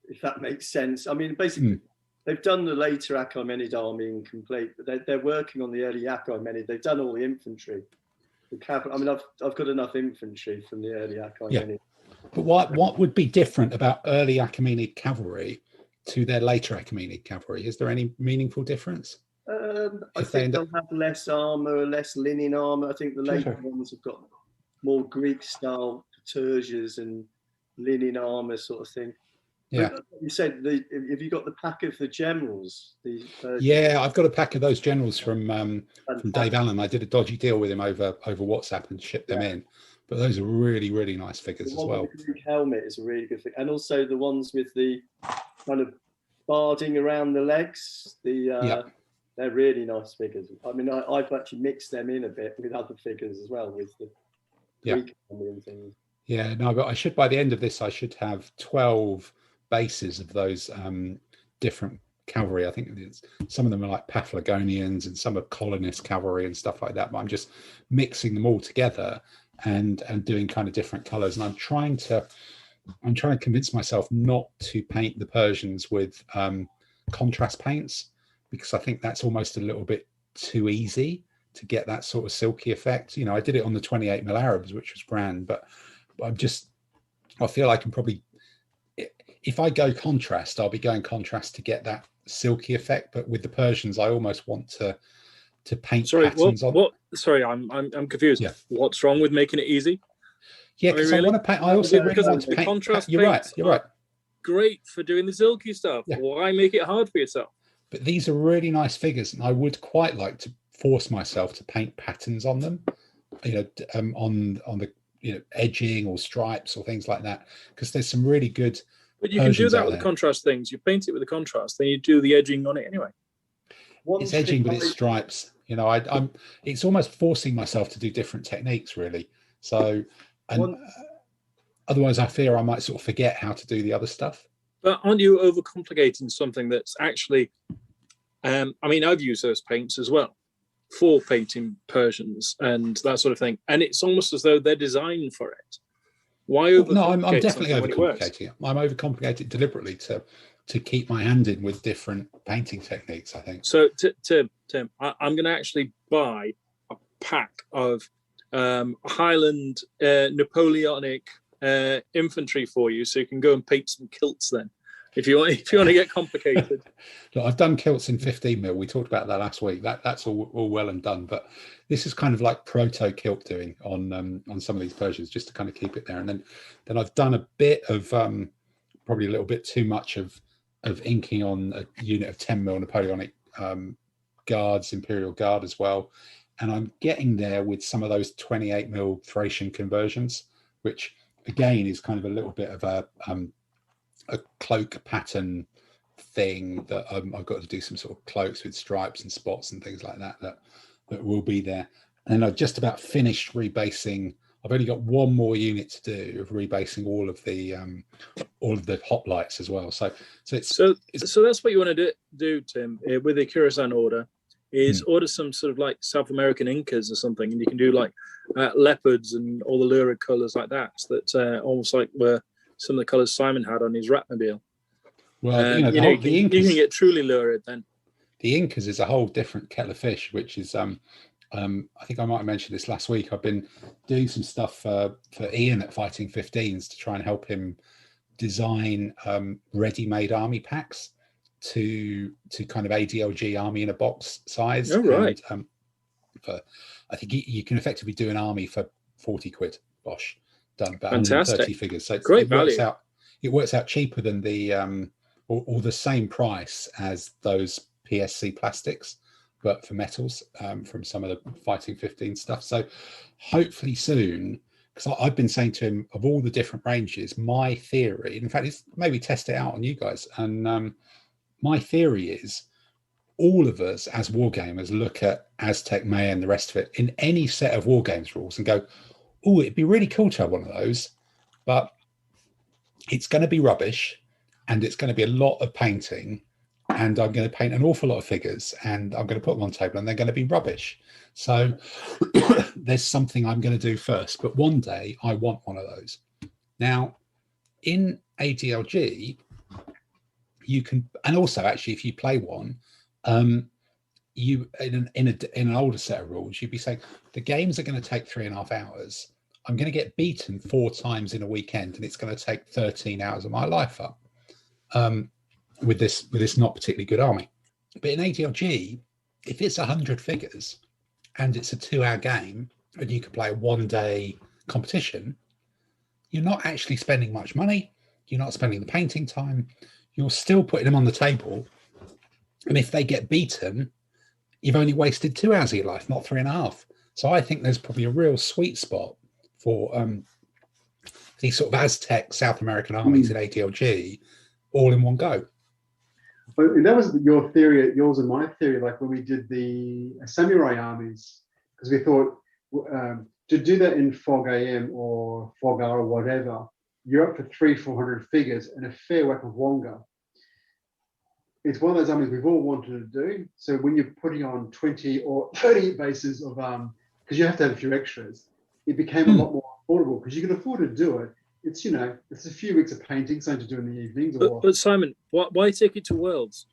S8: if that makes sense. I mean, basically, they've done the later Achaemenid army incomplete, but they're working on the early Achaemenid. They've done all the infantry. The cavalry. I mean, I've got enough infantry from the early Achaemenid.
S1: Yeah. But what would be different about early Achaemenid cavalry to their later Achaemenid cavalry? Is there any meaningful difference?
S8: I think they'll have less armor, less linen armor. I think the later ones have got more Greek style terges and linen armor sort of thing.
S1: Yeah.
S8: But you said, have you got the pack of the generals?
S1: Yeah, I've got a pack of those generals from Dave Allen. I did a dodgy deal with him over WhatsApp and shipped them in. But those are really, really nice figures as well.
S8: The Greek helmet is a really good thing. And also the ones with the kind of barding around the legs. They're really nice figures. I mean, I've actually mixed them in a bit with other figures as well, with the Greek helmet and things.
S1: Yeah, no, but I should, by the end of this, I should have 12 bases of those different cavalry. I think some of them are like Paphlagonians and some are colonist cavalry and stuff like that. But I'm just mixing them all together and doing kind of different colors. And I'm trying to convince myself not to paint the Persians with contrast paints, because I think that's almost a little bit too easy to get that sort of silky effect. You know, I did it on the 28mm Arabs, which was grand, but I feel I can probably, if I go contrast, I'll be going contrast to get that silky effect. But with the Persians, I almost want to paint patterns on.
S4: Sorry, I'm confused.
S1: Yeah.
S4: What's wrong with making it easy?
S1: Yeah, because I want to paint. I also really want to paint.
S4: Contrast
S1: You're right. You're right.
S4: Great for doing the silky stuff.
S1: Yeah.
S4: Why make it hard for yourself?
S1: But these are really nice figures, and I would quite like to force myself to paint patterns on them. You know, on the edging or stripes or things like that, because there's some really good.
S4: But you can do that with the contrast things. You paint it with the contrast, then you do the edging on it anyway.
S1: It's edging, but it's stripes. You know, I'm. It's almost forcing myself to do different techniques, really. So, otherwise, I fear I might sort of forget how to do the other stuff.
S4: But aren't you overcomplicating something that's actually? I mean, I've used those paints as well for painting Persians and that sort of thing, and it's almost as though they're designed for it. Why overcomplicate?
S1: No, I'm definitely overcomplicating it. I'm overcomplicating deliberately to keep my hand in with different painting techniques, I think.
S4: So, Tim, I'm going to actually buy a pack of Highland Napoleonic infantry for you, so you can go and paint some kilts then. If you want to get complicated.
S1: Look, I've done kilts in 15mm. We talked about that last week. That's all well and done, but this is kind of like proto kilt doing on some of these Persians, just to kind of keep it there. And then I've done a bit of probably a little bit too much of inking on a unit of 10mm Napoleonic guards, Imperial Guard as well. And I'm getting there with some of those 28mm Thracian conversions, which again is kind of a little bit of a cloak pattern thing that I've got to do some sort of cloaks with stripes and spots and things like that will be there. And I've just about finished rebasing. I've only got one more unit to do of rebasing all of the hoplites as well. So
S4: that's what you want to do, Tim, with the Khorasan order, is order some sort of like South American Incas or something, and you can do like leopards and all the lurid colours like that. So that almost like were some of the colours Simon had on his Ratmobile.
S1: Well,
S4: you can get truly lurid then.
S1: The Incas is a whole different kettle of fish, which is I think I might have mentioned this last week. I've been doing some stuff for Ian at Fighting 15s to try and help him design ready-made army packs to kind of ADLG army in a box size.
S4: Oh, right.
S1: And, I think you can effectively do an army for 40 quid. Bosh, done about 130 figures. So
S4: great value.
S1: It works out cheaper than the or the same price as those PSC plastics, but for metals from some of the Fighting 15 stuff. So hopefully soon, because I've been saying to him, of all the different ranges, my theory, in fact, it's maybe test it out on you guys. And my theory is all of us as wargamers look at Aztec, Maya and the rest of it in any set of wargames rules and go, oh, it'd be really cool to have one of those, but it's going to be rubbish and it's going to be a lot of painting and I'm going to paint an awful lot of figures, and I'm going to put them on the table, and they're going to be rubbish. So there's something I'm going to do first, but one day I want one of those. Now, in ADLG, you can, and also actually, if you play one, you in an older set of rules, you'd be saying the games are going to take 3.5 hours. I'm going to get beaten 4 times in a weekend, and it's going to take 13 hours of my life up with this not particularly good army. But in ADLG, if it's 100 figures and it's a 2-hour game, and you can play a 1-day competition, you're not actually spending much money. You're not spending the painting time. You're still putting them on the table. And if they get beaten, you've only wasted 2 hours of your life, not 3.5. So I think there's probably a real sweet spot for these sort of Aztec South American armies in ADLG all in one go.
S3: But that was your theory, yours and my theory, like when we did the samurai armies, because we thought to do that in Fog AM or Fog R or whatever, you're up for 300-400 figures and a fair whack of Wonga. It's one of those armies we've all wanted to do. So when you're putting on 20 or 30 bases of, because you have to have a few extras, it became a lot more affordable because you can afford to do it. It's, it's a few weeks of painting, something to do in the evenings.
S4: But Simon, why take it to Worlds?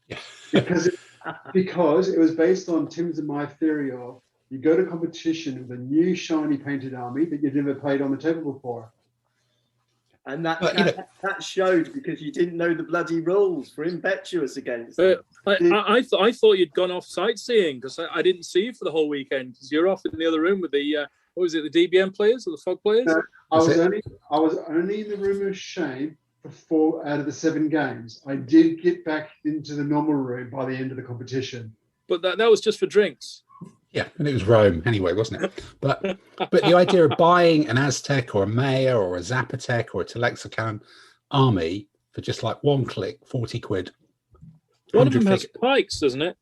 S1: Yeah.
S3: because it was based on Tim's and my theory of you go to competition with a new shiny painted army that you've never played on the table before.
S8: And that showed because you didn't know the bloody rules for impetuous against them.
S4: I thought you'd gone off sightseeing because I didn't see you for the whole weekend because you're off in the other room with the what was it, the DBM players or the Fog players?
S3: No, I was only in the room of shame for 4 out of the 7 games. I did get back into the normal room by the end of the competition.
S4: But that was just for drinks.
S1: Yeah, and it was Rome anyway, wasn't it? But the idea of buying an Aztec or a Maya or a Zapotec or a Telexican army for just like one click, 40 quid.
S4: One of them has pikes, doesn't it?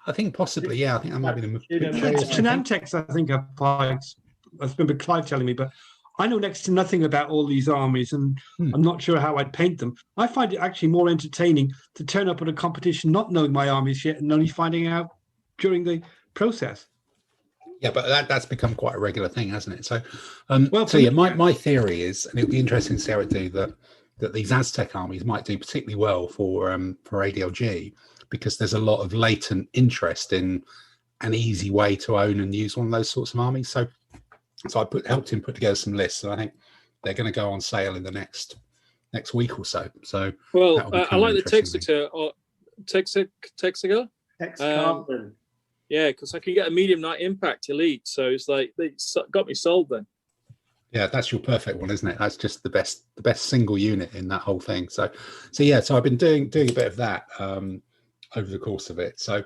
S1: I think possibly, yeah. I think that might be the
S6: Tenantecs, I think, have pikes. I remember Clive telling me, but I know next to nothing about all these armies, and I'm not sure how I'd paint them. I find it actually more entertaining to turn up at a competition not knowing my armies yet and only finding out during the process.
S1: Yeah, but that's become quite a regular thing, hasn't it? So, my theory is, and it'll be interesting to see how it do, that these Aztec armies might do particularly well for ADLG because there's a lot of latent interest in an easy way to own and use one of those sorts of armies. So I helped him put together some lists, and I think they're going to go on sale in the next week or so. So,
S4: I like the Texaco.
S8: Carbon.
S4: Yeah, because I can get a medium night impact elite, so it's like they got me sold then.
S1: Yeah, that's your perfect one, isn't it? That's just the best single unit in that whole thing. So I've been doing a bit of that over the course of it. So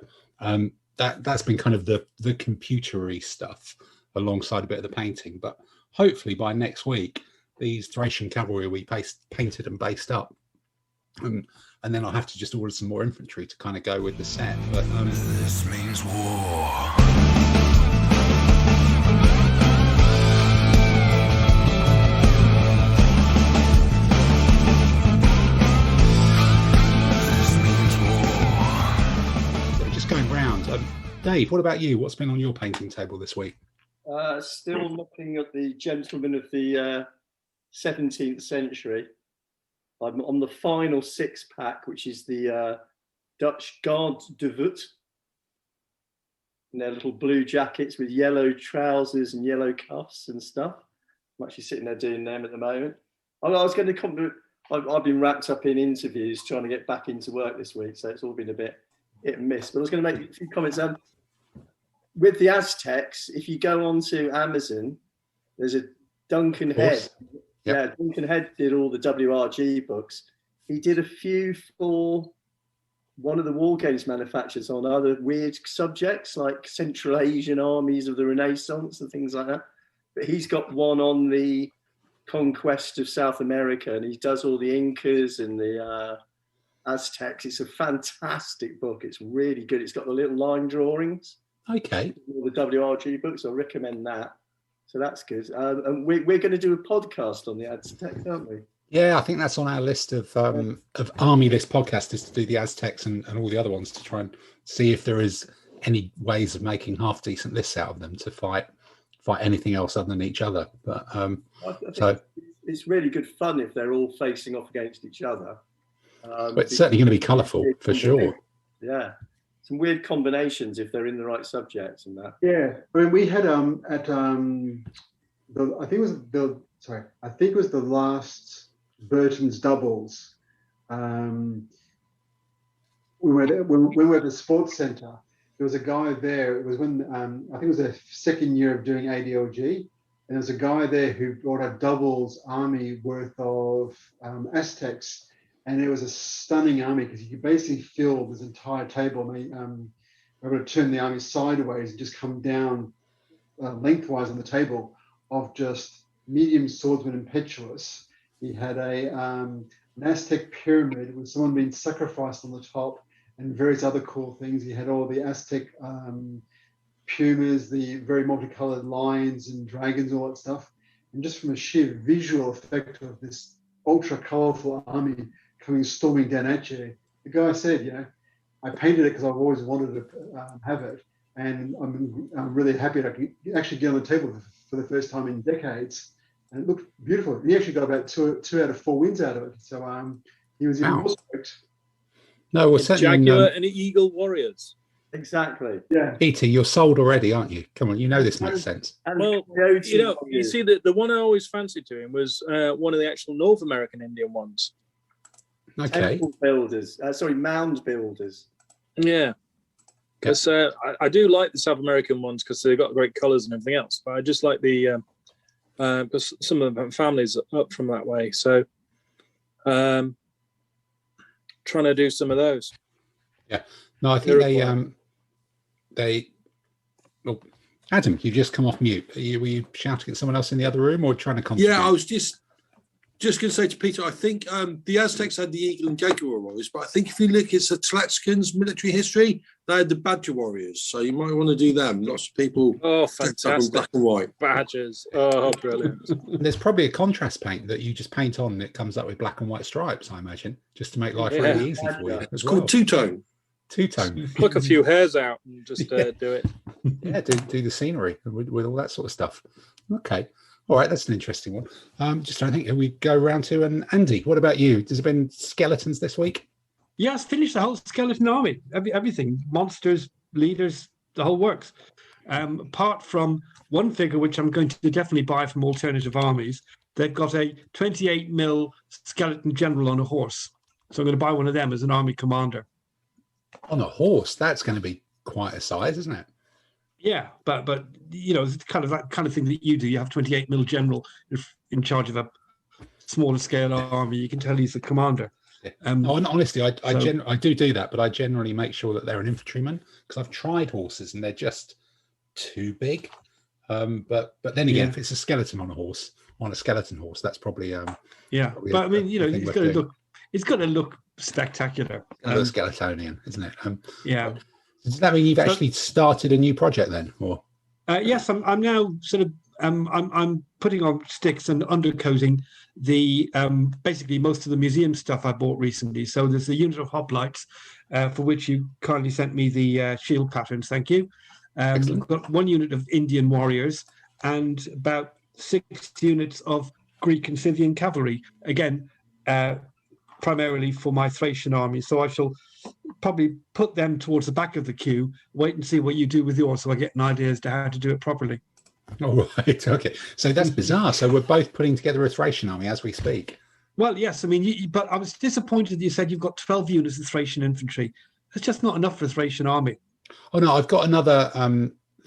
S1: that's been kind of the computery stuff alongside a bit of the painting. But hopefully by next week, these Thracian cavalry will be painted and based up. And then I'll have to just order some more infantry to kind of go with the set. But
S2: this means war.
S1: So just going round. Dave, what about you? What's been on your painting table this week?
S8: Still looking at the gentlemen of the 17th century. I'm on the final 6-pack, which is the Dutch Garde de Voet. And their little blue jackets with yellow trousers and yellow cuffs and stuff. I'm actually sitting there doing them at the moment. I was going to compliment. I've been wrapped up in interviews trying to get back into work this week, so it's all been a bit hit and miss. But I was going to make a few comments. With the Aztecs, if you go onto Amazon, there's a Duncan Head. Yep. Yeah, Duncan Head did all the WRG books. He did a few for one of the war games manufacturers on other weird subjects like Central Asian armies of the Renaissance and things like that. But he's got one on the conquest of South America, and he does all the Incas and the Aztecs. It's a fantastic book. It's really good. It's got the little line drawings.
S1: Okay.
S8: All the WRG books. I recommend that. So that's good. And we're going to do a podcast on the Aztecs, aren't we?
S1: Yeah, I think that's on our list of army list podcast, is to do the Aztecs and all the other ones, to try and see if there is any ways of making half decent lists out of them to fight anything else other than each other. But
S8: I think it's really good fun if they're all facing off against each other.
S1: But it's certainly going to be colourful for sure.
S8: Yeah, some weird combinations if they're in the right subjects and that.
S3: Yeah, I mean, we had I think it was the last Burton's doubles. We were at the sports centre. There was a guy there. It was when I think it was the second year of doing ADLG, and there was a guy there who brought a doubles army worth of Aztecs, and it was a stunning army because you could basically fill this entire table. And they were able to turn the army sideways and just come down lengthwise on the table of just medium swordsman impetuous. He had an Aztec pyramid with someone being sacrificed on the top and various other cool things. He had all the Aztec pumas, the very multicolored lions and dragons, all that stuff. And just from a sheer visual effect of this ultra colorful army coming storming down at you, the guy said, I painted it because I've always wanted to have it. And I'm really happy that I can actually get on the table for the first time in decades. And it looked beautiful. And he actually got about two out of 4 wins out of it. So he was even more stoked.
S1: No, we're
S4: Jaguar and Eagle Warriors.
S8: Exactly.
S3: Yeah.
S1: Peter, you're sold already, aren't you? Come on, this makes sense.
S4: Well, you see, the one I always fancied doing was one of the actual North American Indian ones.
S1: Okay.
S8: Temple builders. Mound builders.
S4: Yeah. Because I do like the South American ones because they've got great colours and everything else. But I just like the because some of the families are up from that way. So trying to do some of those.
S1: Yeah. No, I think they well, Adam, you just come off mute. Were you shouting at someone else in the other room or trying to concentrate?
S5: Yeah, I was just going to say to Peter, I think the Aztecs had the Eagle and Jaguar warriors, but I think if you look at the Tlaxcalans military history, they had the Badger warriors. So you might want to do them. Lots of people
S4: fantastic.
S5: Black and white.
S4: Badgers. Oh, brilliant.
S1: There's probably a contrast paint that you just paint on and it comes up with black and white stripes, I imagine, just to make life really easy for you.
S5: It's called two-tone.
S1: Two-tone.
S4: Pluck a few hairs out and just do it.
S1: Yeah, do the scenery with all that sort of stuff. Okay. All right, that's an interesting one. Just trying to think, we go around to, and Andy, what about you? Has there been skeletons this week?
S6: Yes, finished the whole skeleton army. Everything, monsters, leaders, the whole works. Apart from one figure, which I'm going to definitely buy from Alternative Armies, they've got a 28mm skeleton general on a horse. So I'm going to buy one of them as an army commander.
S1: On a horse? That's going to be quite a size, isn't it?
S6: Yeah, but it's kind of that kind of thing that you do. You have 28mm general in charge of a smaller scale army. You can tell he's the commander.
S1: Yeah. Honestly, I do that, but I generally make sure that they're an infantryman because I've tried horses and they're just too big. But then again, if it's a skeleton on a skeleton horse, that's probably Probably
S6: but I mean, it's got to look spectacular.
S1: Skeletonian, isn't it?
S6: Yeah.
S1: Does that mean you've actually started a new project then, or?
S6: Yes, I'm now sort of I'm putting on sticks and undercoating the basically most of the museum stuff I bought recently. So there's a unit of hoplites for which you kindly sent me the shield patterns. Thank you. We've got 1 unit of Indian warriors and about 6 units of Greek and Scythian cavalry. Again, primarily for my Thracian army. So I shall probably put them towards the back of the queue, wait and see what you do with yours so I get an idea as to how to do it properly.
S1: All right, okay. So that's bizarre. So we're both putting together a Thracian army as we speak.
S6: Well, yes, I mean, but I was disappointed that you said you've got 12 units of Thracian infantry. That's just not enough for a Thracian army.
S1: Oh, no, I've got another,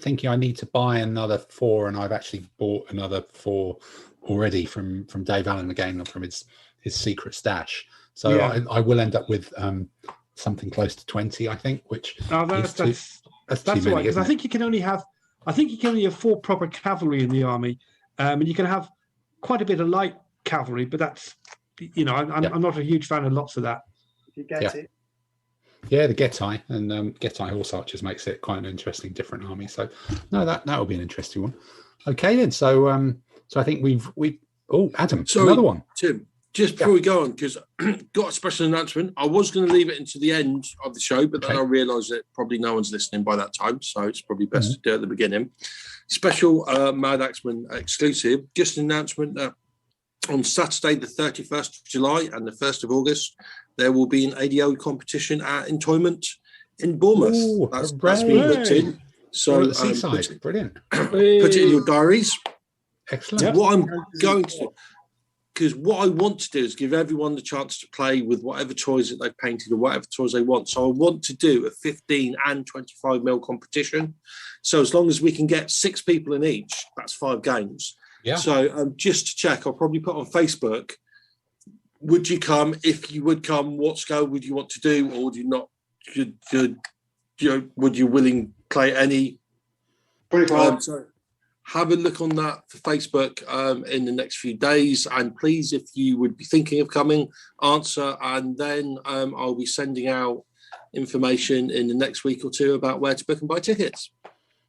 S1: thinking I need to buy another 4, and I've actually bought another 4 already from Dave Allen again, from his secret stash. So yeah. I will end up with something close to 20, I think, which
S6: that's all right, because I think you can only have 4 proper cavalry in the army, and you can have quite a bit of light cavalry, but that's I'm not a huge fan of lots of that.
S8: If you get it.
S1: Yeah, the Getai and Getai horse archers makes it quite an interesting different army. So no, that will be an interesting one. Okay then, so I think we've Adam,
S5: sorry,
S1: another one.
S5: Tim. just before we go on, because got a special announcement. I was going to leave it into the end of the show, but then I realised that probably no one's listening by that time, so it's probably best to do it at the beginning. Special Madaxeman exclusive. Just an announcement that on Saturday, the 31st of July and the 1st of August, there will be an ADO competition at Entoyment in Bournemouth.
S1: Ooh,
S5: that's been booked in. So
S1: the seaside, brilliant.
S5: Put it in your diaries.
S1: Excellent.
S5: Yep. What I'm going to do, because what I want to do is give everyone the chance to play with whatever toys that they've painted or whatever toys they want. So I want to do a 15 and 25 mil competition. So as long as we can get 6 people in each, that's 5 games.
S1: Yeah.
S5: So just to check, I'll probably put on Facebook, would you come? If you would come, what scale would you want to do? Or would you not? Would you willing play any? So have a look on that for Facebook in the next few days. And please, if you would be thinking of coming, answer. And then I'll be sending out information in the next week or two about where to book and buy tickets.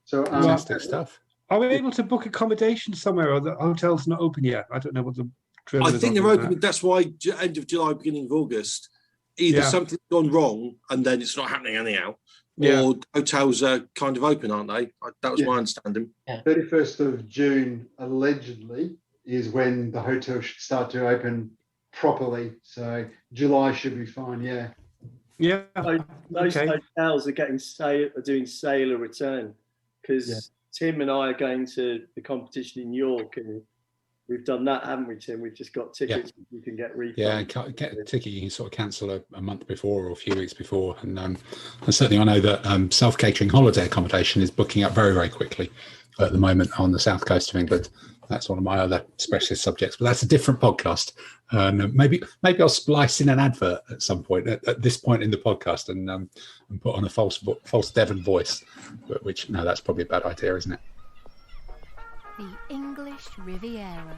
S3: So
S1: fantastic stuff.
S6: Are we able to book accommodation somewhere, or the hotel's not open yet? I don't know what the.
S5: I think they're open. That's why end of July, beginning of August. Either something's gone wrong and then it's not happening anyhow, or hotels are kind of open, aren't they? That was my understanding.
S3: 31st of June, allegedly, is when the hotel should start to open properly. So July should be fine,
S8: Yeah. Most hotels are doing sailor return, because Tim and I are going to the competition in York, and we've done that, haven't we, Tim? We've just got tickets you can get refunds.
S1: Yeah, get a ticket you can sort of cancel a month before or a few weeks before. And certainly I know that self-catering holiday accommodation is booking up very, very quickly at the moment on the south coast of England. That's one of my other specialist subjects, but that's a different podcast. Maybe I'll splice in an advert at some point at this point in the podcast and put on a false Devon voice, which that's probably a bad idea, isn't it?
S9: The English Riviera.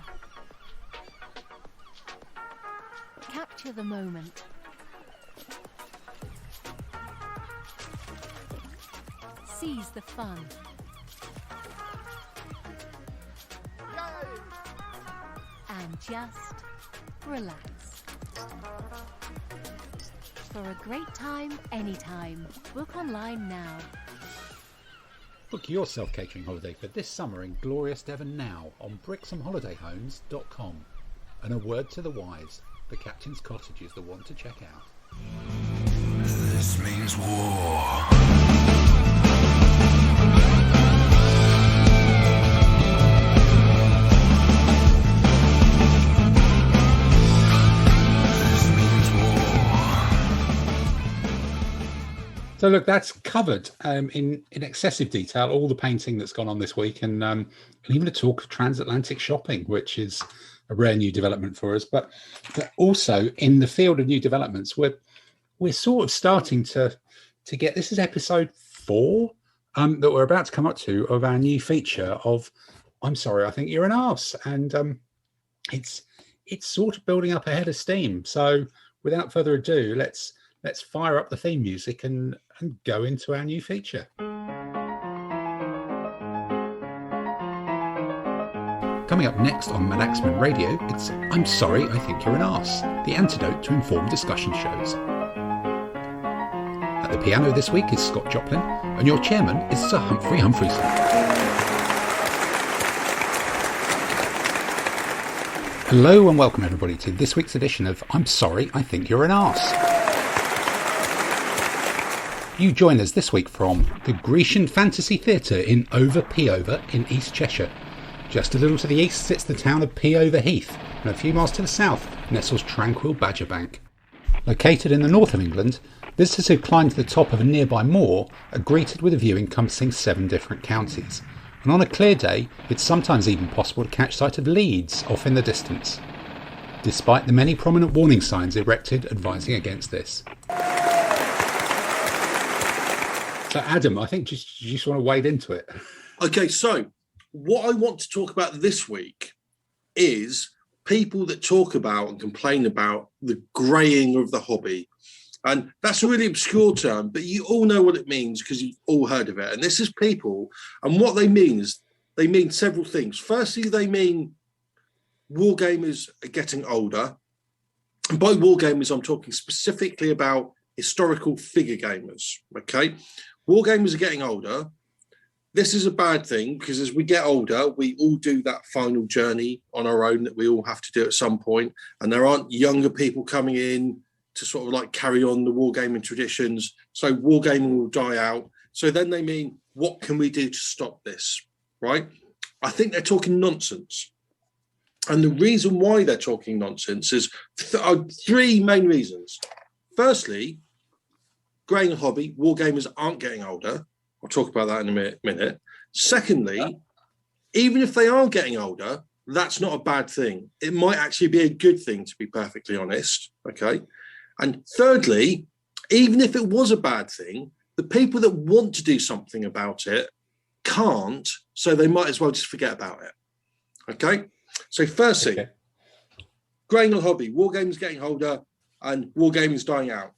S9: Capture the moment. Seize the fun. And just relax. For a great time, anytime. Book online now.
S1: Book your self-catering holiday for this summer in glorious Devon now on bricksandholidayhomes.com. And a word to the wise, the Captain's Cottage is the one to check out.
S2: This means war.
S1: So look, that's covered in excessive detail, all the painting that's gone on this week, and even a talk of transatlantic shopping, which is a rare new development for us. But also in the field of new developments, we're sort of starting to get, this is episode 4 that we're about to come up to of our new feature of I'm Sorry, I Think You're an Arse. And it's sort of building up a head of steam. So without further ado, let's fire up the theme music and go into our new feature. Coming up next on Madaxeman Radio, it's I'm Sorry, I Think You're an Arse, the antidote to informed discussion shows. At the piano this week is Scott Joplin, and your chairman is Sir Humphrey Humphreyson. Hello and welcome everybody to this week's edition of I'm Sorry, I Think You're an Arse. You join us this week from the Grecian Fantasy Theatre in Peover in East Cheshire. Just a little to the east sits the town of Peover Heath, and a few miles to the south nestles tranquil Badger Bank. Located in the north of England, visitors who climb to the top of a nearby moor are greeted with a view encompassing 7 different counties, and on a clear day it's sometimes even possible to catch sight of Leeds off in the distance, despite the many prominent warning signs erected advising against this. So Adam, I think you just want to wade into it.
S5: Okay, so what I want to talk about this week is people that talk about and complain about the greying of the hobby. And that's a really obscure term, but you all know what it means because you've all heard of it. And this is people, and what they mean is they mean several things. Firstly, they mean wargamers are getting older. And by war gamers, I'm talking specifically about historical figure gamers, okay? War gamers are getting older. This is a bad thing because as we get older, we all do that final journey on our own that we all have to do at some point. And there aren't younger people coming in to sort of like carry on the wargaming traditions. So wargaming will die out. So then they mean, what can we do to stop this, right? I think they're talking nonsense. And the reason why they're talking nonsense is three main reasons. Firstly, growing a hobby, wargamers aren't getting older. I'll talk about that in a minute. Secondly, even if they are getting older, that's not a bad thing. It might actually be a good thing, to be perfectly honest, okay? And thirdly, even if it was a bad thing, the people that want to do something about it can't, so they might as well just forget about it, okay? So firstly, growing a hobby, wargamers getting older and wargaming's dying out.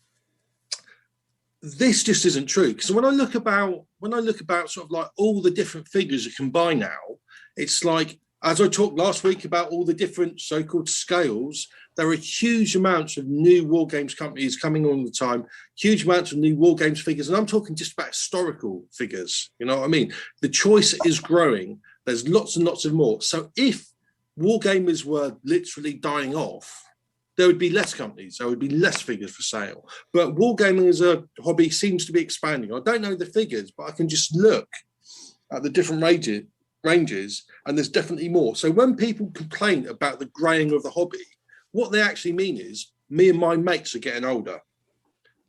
S5: This just isn't true, because when I look about sort of like all the different figures you can buy now, it's like, as I talked last week about all the different so-called scales, there are huge amounts of new war games companies coming all the time, huge amounts of new war games figures, and I'm talking just about historical figures, you know what I mean? The choice is growing. There's lots and lots of more. So if war gamers were literally dying off, there would be less companies, there would be less figures for sale. But wargaming as a hobby seems to be expanding. I don't know the figures, but I can just look at the different ranges, and there's definitely more. So when people complain about the greying of the hobby, what they actually mean is, me and my mates are getting older.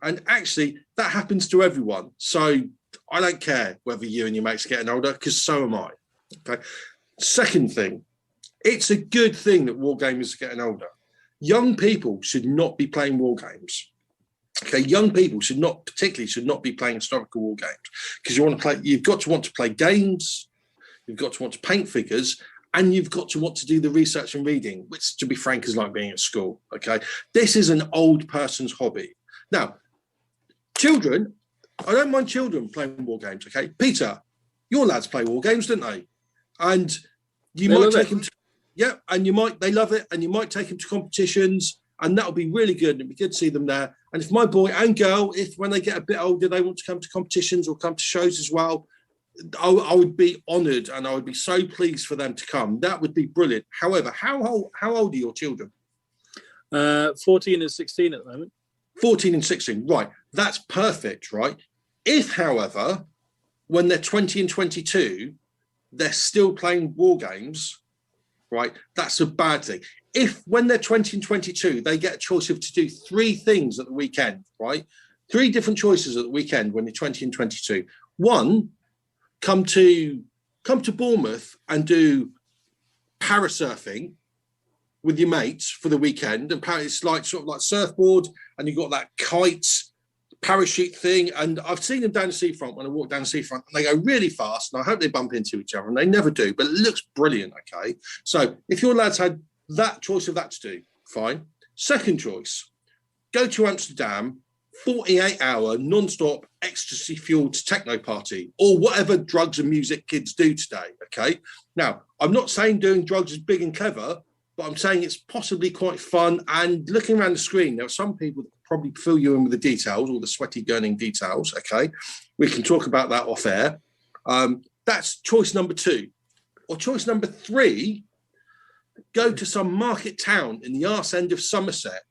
S5: And actually, that happens to everyone. So I don't care whether you and your mates are getting older, because so am I. Okay. Second thing, it's a good thing that wargamers are getting older. Young people should not be playing war games. Okay, young people should not be playing historical war games, because you've got to want to play games, you've got to want to paint figures, and you've got to want to do the research and reading, which, to be frank, is like being at school. Okay, this is an old person's hobby. Now, children, I don't mind children playing war games. Okay, Peter, your lads play war games, don't they? And you might take them to. Yeah, and they love it, and you might take them to competitions, and that'll be really good, and it'd be good to see them there. And if my boy and girl, when they get a bit older, they want to come to competitions or come to shows as well, I would be honoured, and I would be so pleased for them to come. That would be brilliant. However, how old are your children?
S4: 14 and 16 at the moment.
S5: 14 and 16, right. That's perfect, right? If, however, when they're 20 and 22, they're still playing war games, right, that's a bad thing. If when they're 20 and 22, they get a choice to do three things at the weekend, right? Three different choices at the weekend when they're 20 and 22. One, come to Bournemouth and do parasurfing with your mates for the weekend. And it's like sort of like surfboard, and you've got that kite parachute thing, and I've seen them down the seafront when I walk down the seafront, and they go really fast, and I hope they bump into each other, and they never do, but it looks brilliant. Okay, so if your lads had that choice of that to do, fine. Second choice, go to Amsterdam, 48-hour non-stop ecstasy-fueled techno party, or whatever drugs and music kids do today. Okay, now I'm not saying doing drugs is big and clever, but I'm saying it's possibly quite fun. And looking around the screen, there are some people that probably fill you in with the details, all the sweaty gurning details. Okay, we can talk about that off air. That's choice number two. Or choice number three, go to some market town in the arse end of Somerset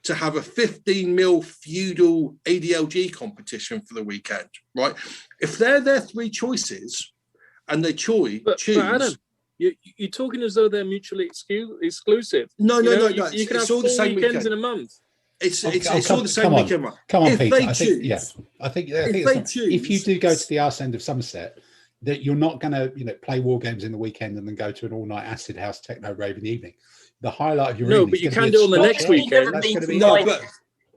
S5: to have a 15mm feudal ADLG competition for the weekend, right? If they're their three choices and they choose...
S4: But Adam, you're talking as though they're mutually exclusive.
S5: No.
S4: You can have
S5: all the same
S4: weekends
S5: weekend.
S4: in a month.
S5: It's all the same weekend.
S1: Come on,
S5: if
S1: Peter.
S5: they
S1: I
S5: choose,
S1: think
S5: choose,
S1: if you do go to the arse end of Somerset, that you're not going to, play war games in the weekend and then go to an all-night acid house techno rave in the evening. The highlight of your evening.
S4: No, but you can do on the next weekend.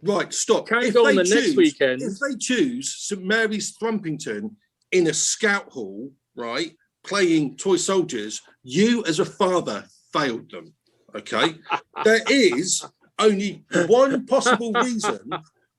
S5: Right, stop.
S4: Can go on the next weekend.
S5: If they choose St Mary's Thrumpington in a scout hall, right, playing toy soldiers, you as a father failed them. Okay, there is only one possible reason,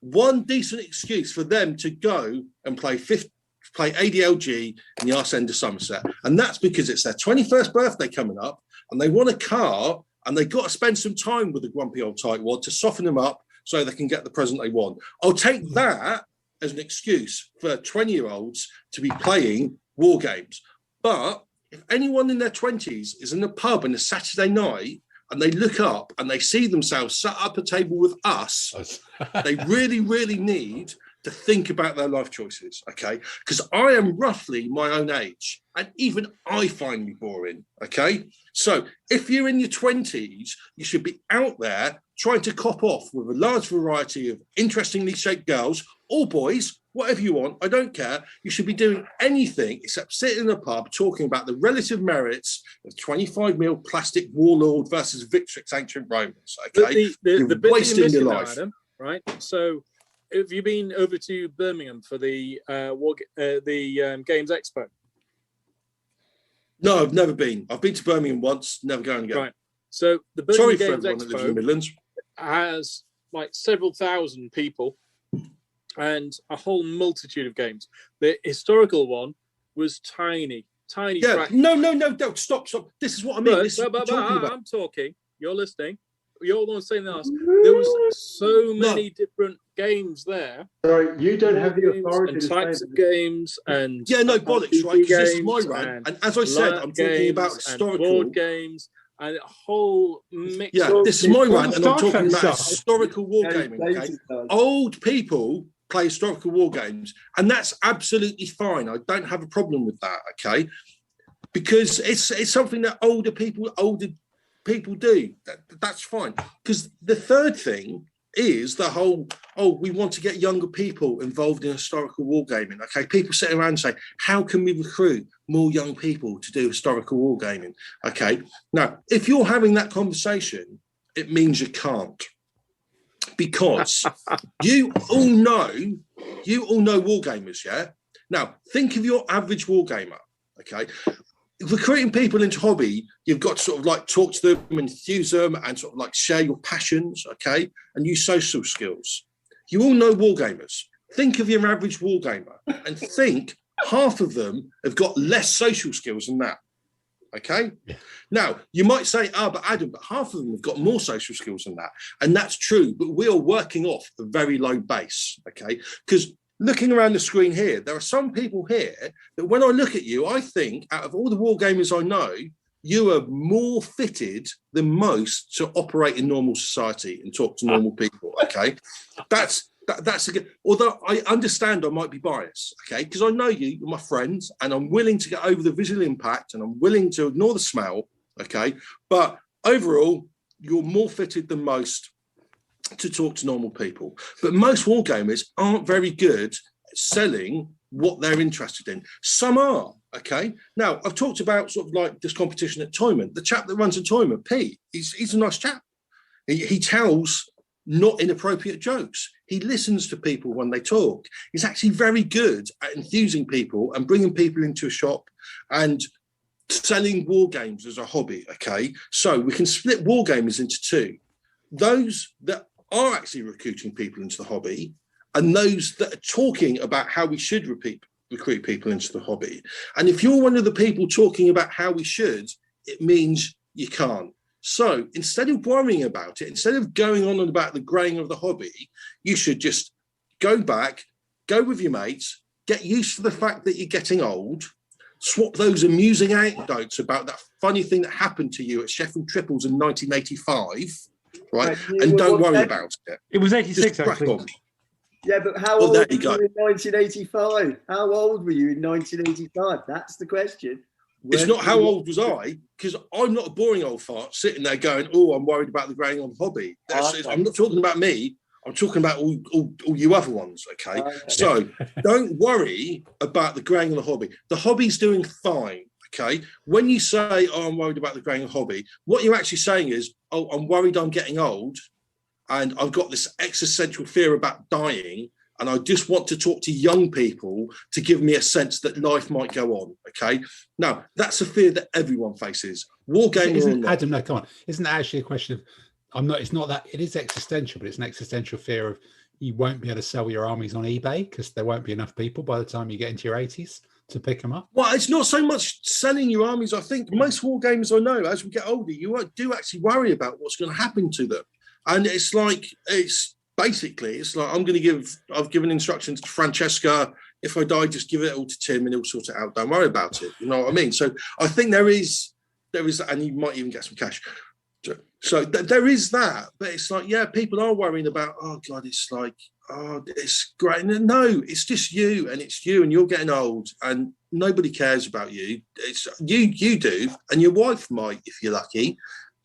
S5: one decent excuse for them to go and play ADLG in the arse end of Somerset, and that's because it's their 21st birthday coming up, and they want a car and they've got to spend some time with the grumpy old tightwad to soften them up so they can get the present they want. I'll take that as an excuse for 20-year-olds to be playing war games. But if anyone in their 20s is in a pub on a Saturday night and they look up and they see themselves sat up at a table with us, they really, really need to think about their life choices, okay? Because I am roughly my own age, and even I find me boring, okay? So if you're in your 20s, you should be out there trying to cop off with a large variety of interestingly shaped girls or boys, whatever you want, I don't care. You should be doing anything except sitting in a pub talking about the relative merits of 25mm plastic Warlord versus Victrix Ancient Romans, okay?
S4: The bit
S5: wasting
S4: you're
S5: your
S4: missing,
S5: life.
S4: Adam, right? So have you been over to Birmingham for the Games Expo?
S5: No, I've never been. I've been to Birmingham once, never going again.
S4: Right. So the
S5: Sorry
S4: Birmingham
S5: for
S4: Games
S5: everyone that lives in the
S4: Expo
S5: Midlands.
S4: has like several thousand people and a whole multitude of games. The historical one was tiny.
S5: Yeah, no, don't stop. This is what I mean. This is what I'm talking about.
S4: I'm talking. You're listening. You're the one saying that. There was so many different games there.
S3: So you don't have the authority
S4: and
S3: to
S4: types
S3: say
S4: of games and
S5: bollocks, right? Because this is my
S4: games
S5: run, and as I
S4: LAN
S5: said, I'm talking about
S4: games and
S5: historical
S4: board games and a whole mix.
S5: Yeah,
S4: of
S5: this is my run, and I'm
S6: Star
S5: talking
S6: Trek
S5: about
S6: stuff.
S5: historical wargaming. Okay? Old people play historical war games, and that's absolutely fine. I don't have a problem with that, okay? Because it's something that older people do. That's fine. Because the third thing is the whole, we want to get younger people involved in historical wargaming. Okay, people sitting around and say, how can we recruit more young people to do historical wargaming? Okay, now if you're having that conversation, it means you can't. Because you all know wargamers, yeah? Now, think of your average wargamer, okay? Recruiting people into hobby, you've got to sort of like talk to them, enthuse them, and sort of like share your passions, okay? And use social skills. You all know wargamers. Think of your average wargamer and think half of them have got less social skills than that. Okay. Yeah. Now you might say, but Adam, but half of them have got more social skills than that. And that's true, but we are working off a very low base. Okay. Because looking around the screen here, there are some people here that when I look at you, I think out of all the war gamers I know, you are more fitted than most to operate in normal society and talk to normal people. Okay. That's a good, although I understand I might be biased, okay, because I know you're my friends and I'm willing to get over the visual impact and I'm willing to ignore the smell, okay, but overall, you're more fitted than most to talk to normal people. But most wargamers aren't very good at selling what they're interested in. Some are, okay. Now, I've talked about sort of like this competition at Toyman. The chap that runs a Toyman, Pete, he's a nice chap. He tells not inappropriate jokes. He listens to people when they talk. He's actually very good at enthusing people and bringing people into a shop and selling war games as a hobby, okay? So we can split war gamers into two. Those that are actually recruiting people into the hobby and those that are talking about how we should recruit people into the hobby. And if you're one of the people talking about how we should, it means you can't. So instead of worrying about it, instead of going on about the greying of the hobby, you should just go back, go with your mates, get used to the fact that you're getting old, swap those amusing anecdotes about that funny thing that happened to you at Sheffield Triples in 1985, right? And don't worry about it.
S6: It was 86,
S5: just
S6: actually.
S5: on.
S8: Yeah, but how old were you in 1985? How old were you in 1985? That's the question.
S5: It's not how old was I, because I'm not a boring old fart sitting there going, I'm worried about the greying on the hobby. I'm not talking about me. I'm talking about all you other ones, okay? So don't worry about the greying on the hobby. The hobby's doing fine, okay? When you say, I'm worried about the greying on the hobby, what you're actually saying is, I'm worried I'm getting old and I've got this existential fear about dying and I just want to talk to young people to give me a sense that life might go on, okay? Now, that's a fear that everyone faces. Wargaming.
S1: Adam, no, come on. Isn't that actually a question of, it's not that, it is existential, but it's an existential fear of you won't be able to sell your armies on eBay because there won't be enough people by the time you get into your 80s. to pick them up?
S5: Well, it's not so much selling your armies. I think most war games I know, as we get older, you do actually worry about what's going to happen to them. And it's like, I've given instructions to Francesca. If I die, just give it all to Tim and he'll sort it out. Don't worry about it. You know what I mean? So I think there is, and you might even get some cash. So there is that, but it's like, yeah, people are worrying about, oh God, it's like, oh, it's great. No, it's just you, and it's you, and you're getting old, and nobody cares about you. It's you do, and your wife might, if you're lucky,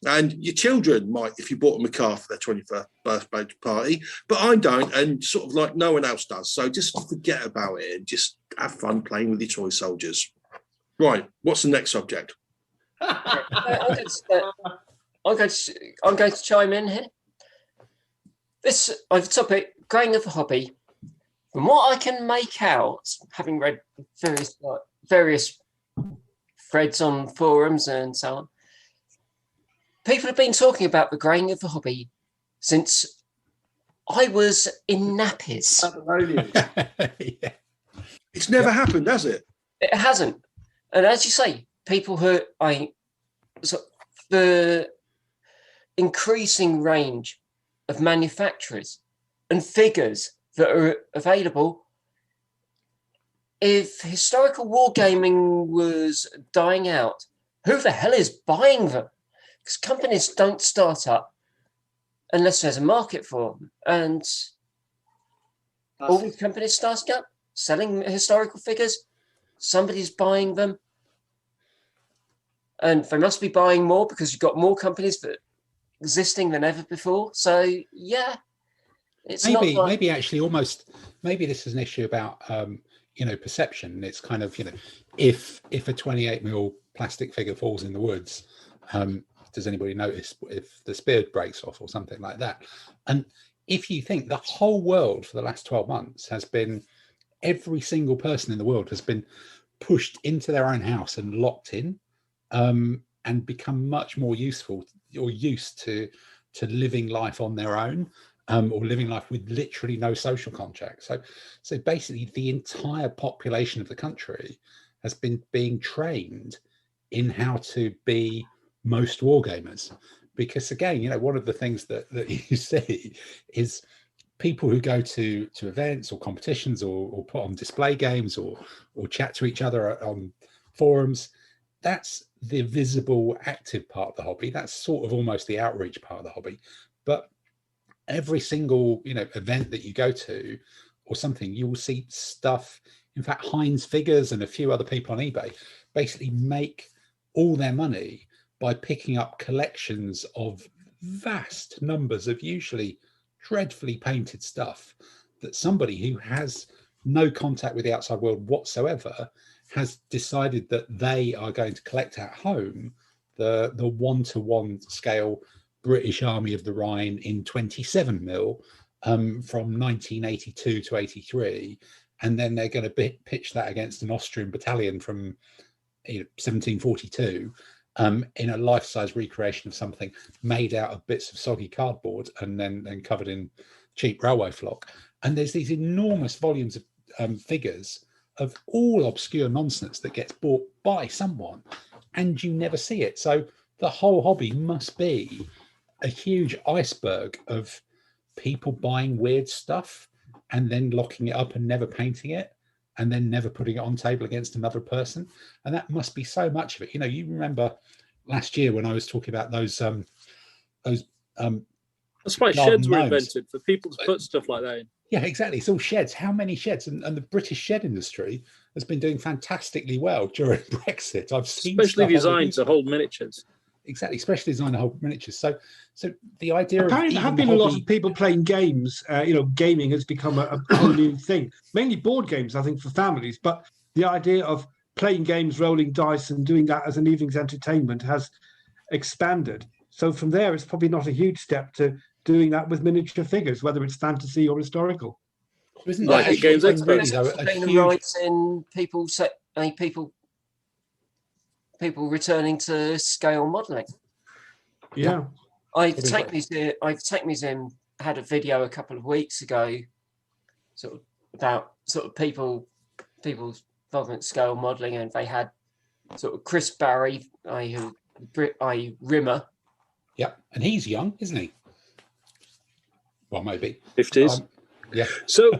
S5: and your children might, if you bought them a car for their 21st birthday party, but I don't, and sort of like no one else does. So just forget about it and just have fun playing with your toy soldiers. Right, what's the next subject?
S7: I'm going to chime in here. This topic, growing of a hobby. From what I can make out, having read various threads on forums and so on, people have been talking about the growing of a hobby since I was in nappies.
S1: Yeah.
S5: It's never happened, has it?
S7: It hasn't. And as you say, people who the increasing range of manufacturers and figures that are available. If historical wargaming was dying out, who the hell is buying them? Because companies don't start up unless there's a market for them. And all these companies starting up, selling historical figures, somebody's buying them. And they must be buying more because you've got more companies that existing than ever before. So yeah, it's
S1: maybe this is an issue about perception. It's kind of, if a 28mm plastic figure falls in the woods, does anybody notice if the spear breaks off or something like that? And if you think the whole world for the last 12 months has been, every single person in the world has been pushed into their own house and locked in, and become much more useful or used to living life on their own, or living life with literally no social contact. So basically the entire population of the country has been being trained in how to be most wargamers. Because again, one of the things that you see is people who go to events or competitions or put on display games or chat to each other on forums. That's the visible, active part of the hobby. That's sort of almost the outreach part of the hobby. But every single, event that you go to or something, you will see stuff. In fact, Heinz Figures and a few other people on eBay basically make all their money by picking up collections of vast numbers of usually dreadfully painted stuff that somebody who has no contact with the outside world whatsoever has decided that they are going to collect at home, the 1-to-1 scale British Army of the Rhine in 27mm from 1982 to 83, and then they're going to pitch that against an Austrian battalion from 1742 in a life-size recreation of something made out of bits of soggy cardboard and then covered in cheap railway flock. And there's these enormous volumes of figures of all obscure nonsense that gets bought by someone, and you never see it. So the whole hobby must be a huge iceberg of people buying weird stuff and then locking it up and never painting it and then never putting it on table against another person. And that must be so much of it. You remember last year when I was talking about those that's
S4: why sheds were invented, for people to put stuff like that in.
S1: Yeah, exactly. It's all sheds. How many sheds? And the British shed industry has been doing fantastically well during Brexit. I've seen
S4: specially designed to hold miniatures.
S1: Exactly, specially designed to hold miniatures. So the idea
S6: apparently there have been a lot of people playing games. Gaming has become a whole new thing. Mainly board games, I think, for families. But the idea of playing games, rolling dice, and doing that as an evening's entertainment has expanded. So from there, it's probably not a huge step to doing that with miniature figures, whether it's fantasy or historical.
S1: Isn't
S7: like
S1: that
S7: games
S1: really,
S7: rights in people returning to scale modelling.
S6: Yeah,
S7: Tech Museum had a video a couple of weeks ago, about people's involvement scale modelling, and they had sort of Chris Barry, I Rimmer.
S1: Yep, and he's young, isn't he? Well, maybe
S4: 50s.
S1: Yeah.
S4: So,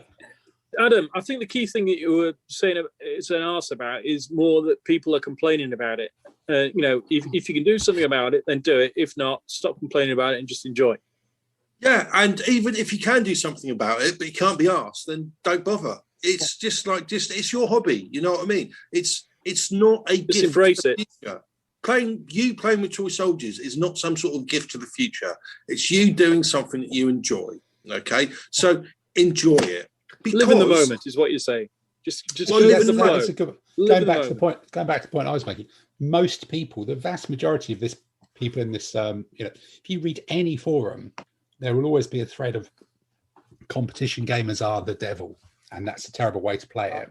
S4: Adam, I think the key thing that you were saying about is more that people are complaining about it. If you can do something about it, then do it. If not, stop complaining about it and just enjoy.
S5: Yeah, and even if you can do something about it, but you can't be asked, then don't bother. It's it's your hobby. You know what I mean? It's not a gift.
S4: Embrace
S5: to
S4: it.
S5: the future. Playing with toy soldiers is not some sort of gift to the future. It's you doing something that you enjoy. Okay, so enjoy it.
S4: Live in the moment is what you're saying. Just
S5: live in the
S4: flow.
S1: That's a good. Going back to the point I was making. Most people, the vast majority of people in this, if you read any forum, there will always be a thread of competition gamers are the devil, and that's a terrible way to play it.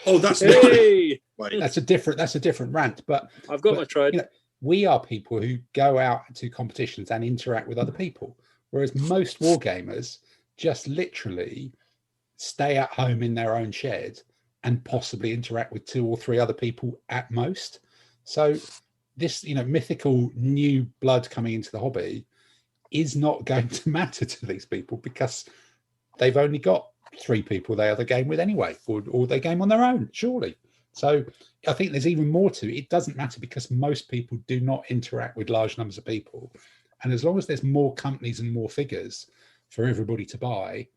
S5: Oh, that's
S1: that's a different rant. But
S4: I've got my tried.
S1: We are people who go out to competitions and interact with other people, whereas most war gamers just literally stay at home in their own shed and possibly interact with 2 or 3 other people at most. So this, mythical new blood coming into the hobby is not going to matter to these people because they've only got 3 people they other game with anyway, or they game on their own, surely. So I think there's even more to it. It doesn't matter because most people do not interact with large numbers of people. And as long as there's more companies and more figures for everybody to buy,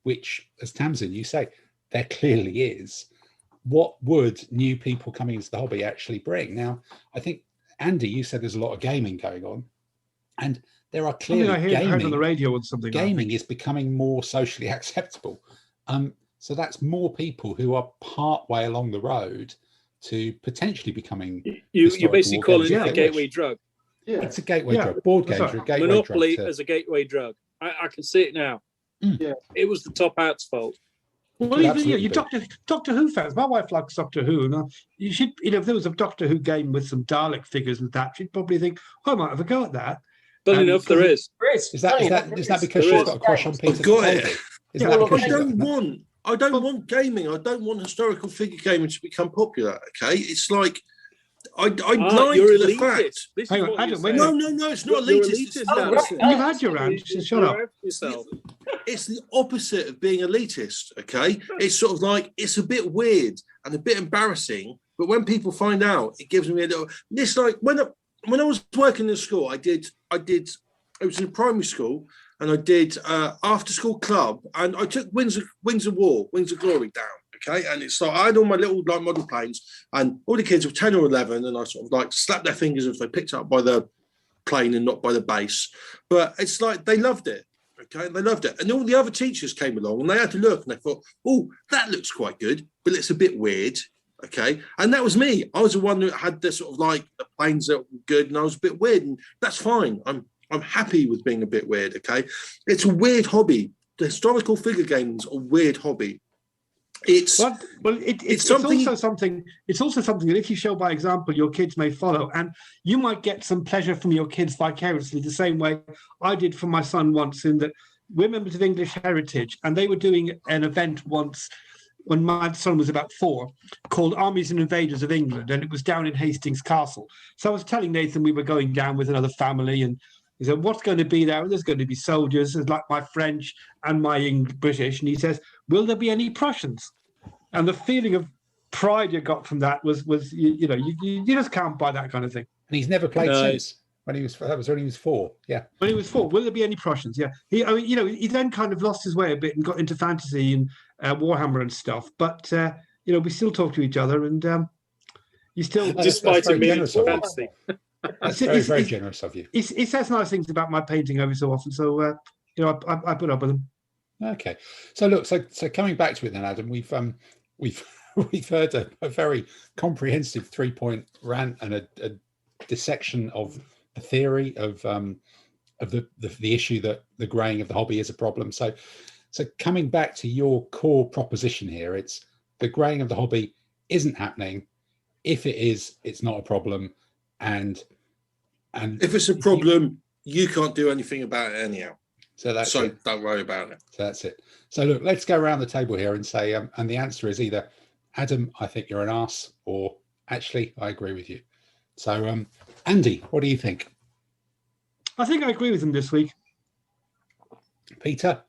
S1: which, as Tamsin, you say, there clearly is, what would new people coming into the hobby actually bring? Now, I think, Andy, you said there's a lot of gaming going on, and there are clearly
S6: I heard on the radio or something.
S1: Gaming is becoming more socially acceptable. So that's more people who are part way along the road to potentially becoming.
S4: You're basically calling it a gateway drug.
S1: Yeah, it's a gateway drug. Board games are a gateway
S4: Monopoly
S1: drug.
S4: as a gateway drug. I can see it now.
S3: Yeah,
S4: it was the top out's fault.
S6: Well, you Doctor Who fans. My wife likes Doctor Who, and you should, if there was a Doctor Who game with some Dalek figures and that, she'd probably think, "Oh, I might have a go at that."
S4: But enough, there is.
S1: Is that because she's got a crush on Peter?
S5: I don't want gaming. I don't want historical figure gaming to become popular. Okay, it's like I like the fact.
S6: Hang on, Adam,
S5: no, it's not elitist.
S6: You've had your rant. Shut up.
S5: It's the opposite of being elitist. Okay, it's sort of like it's a bit weird and a bit embarrassing, but when people find out, it gives me a little. It's like when I was working in school, I did. It was in primary school. And I did after school club, and I took Wings of Glory down. Okay, and it's like I had all my little model planes, and all the kids were 10 or 11, and I sort of slapped their fingers if they picked up by the plane and not by the base. But it's like they loved it. Okay, they loved it, and all the other teachers came along, and they had to look, and they thought, "Oh, that looks quite good, but it's a bit weird." Okay, and that was me. I was the one who had the sort of the planes that were good, and I was a bit weird, and that's fine. I'm happy with being a bit weird, okay? It's a weird hobby. The historical figure games are a weird hobby. It's
S6: also something that if you show by example, your kids may follow, and you might get some pleasure from your kids vicariously, the same way I did for my son once, in that we're members of English Heritage, and they were doing an event once when my son was about 4, called Armies and Invaders of England, and it was down in Hastings Castle. So I was telling Nathan we were going down with another family, and he said, "What's going to be there?" And there's going to be soldiers, like my French and my British. And he says, "Will there be any Prussians?" And the feeling of pride you got from that was you just can't buy that kind of thing.
S1: And he's never played since. That was when he was 4. Yeah.
S6: When he was 4, will there be any Prussians? Yeah. He then kind of lost his way a bit and got into fantasy and Warhammer and stuff. But we still talk to each other, and you still,
S4: despite him being fantasy.
S1: That's very generous of you.
S6: He says nice things about my painting every so often, so I put up with him.
S1: Okay, so look, so coming back to it then, Adam, we've heard a very comprehensive 3-point rant and a dissection of the theory of the issue that the greying of the hobby is a problem. So coming back to your core proposition here, it's the greying of the hobby isn't happening. If it is, it's not a problem. And
S5: if it's a problem, you can't do anything about it anyhow.
S1: So
S5: don't worry about it.
S1: So that's it. So look, let's go around the table here and say, and the answer is either Adam, I think you're an arse, or actually, I agree with you. So, Andy, what do you think?
S6: I think I agree with him this week.
S1: Peter?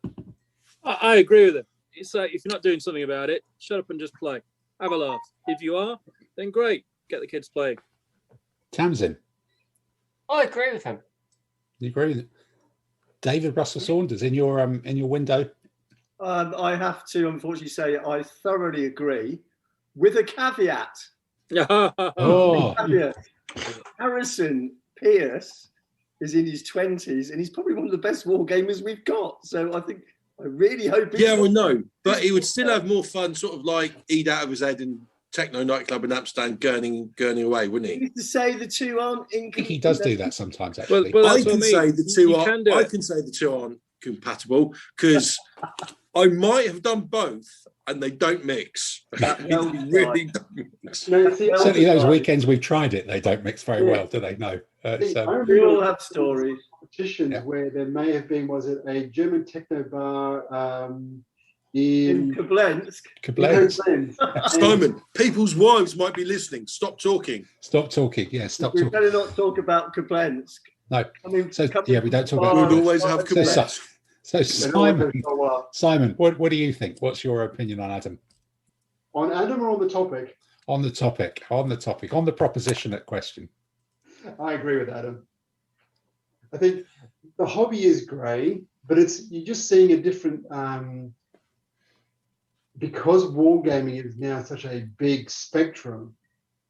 S4: I agree with him. It's like, if you're not doing something about it, shut up and just play. Have a laugh. If you are, then great. Get the kids playing.
S1: Tamsin?
S7: I agree with him.
S1: You agree with it? David Russell Saunders, in your window?
S8: I have to unfortunately say I thoroughly agree, with a caveat.
S1: Oh.
S8: Caveat. Harrison Pierce is in his 20s and he's probably one of the best war gamers we've got. So I really hope.
S5: Yeah, well, no, but he would still have more fun, sort of like eat out of his head in techno nightclub in Amsterdam, gurning away, wouldn't he?
S8: To say the two aren't
S1: I think he does do that sometimes, actually.
S4: Well,
S5: I can say the two aren't compatible because I might have done both and they don't mix. They really don't mix.
S3: No, see,
S1: Certainly those weekends we've tried it, they don't mix very well, do they? No.
S8: We all have stories.
S3: Competitions where there may have been, was it a German techno bar in
S8: Koblenz?
S5: Simon, people's wives might be listening. Stop talking.
S1: Stop talking. Yeah, stop
S8: We
S1: talking.
S8: better not talk about Koblenz.
S1: No.
S8: I mean,
S1: We don't talk about.
S5: We'd always have Koblenz.
S1: So Simon, what do you think? What's your opinion on Adam?
S3: On Adam or on the topic?
S1: On the topic. On the proposition at question.
S3: I agree with Adam. I think the hobby is grey, but you're just seeing a different because wargaming is now such a big spectrum.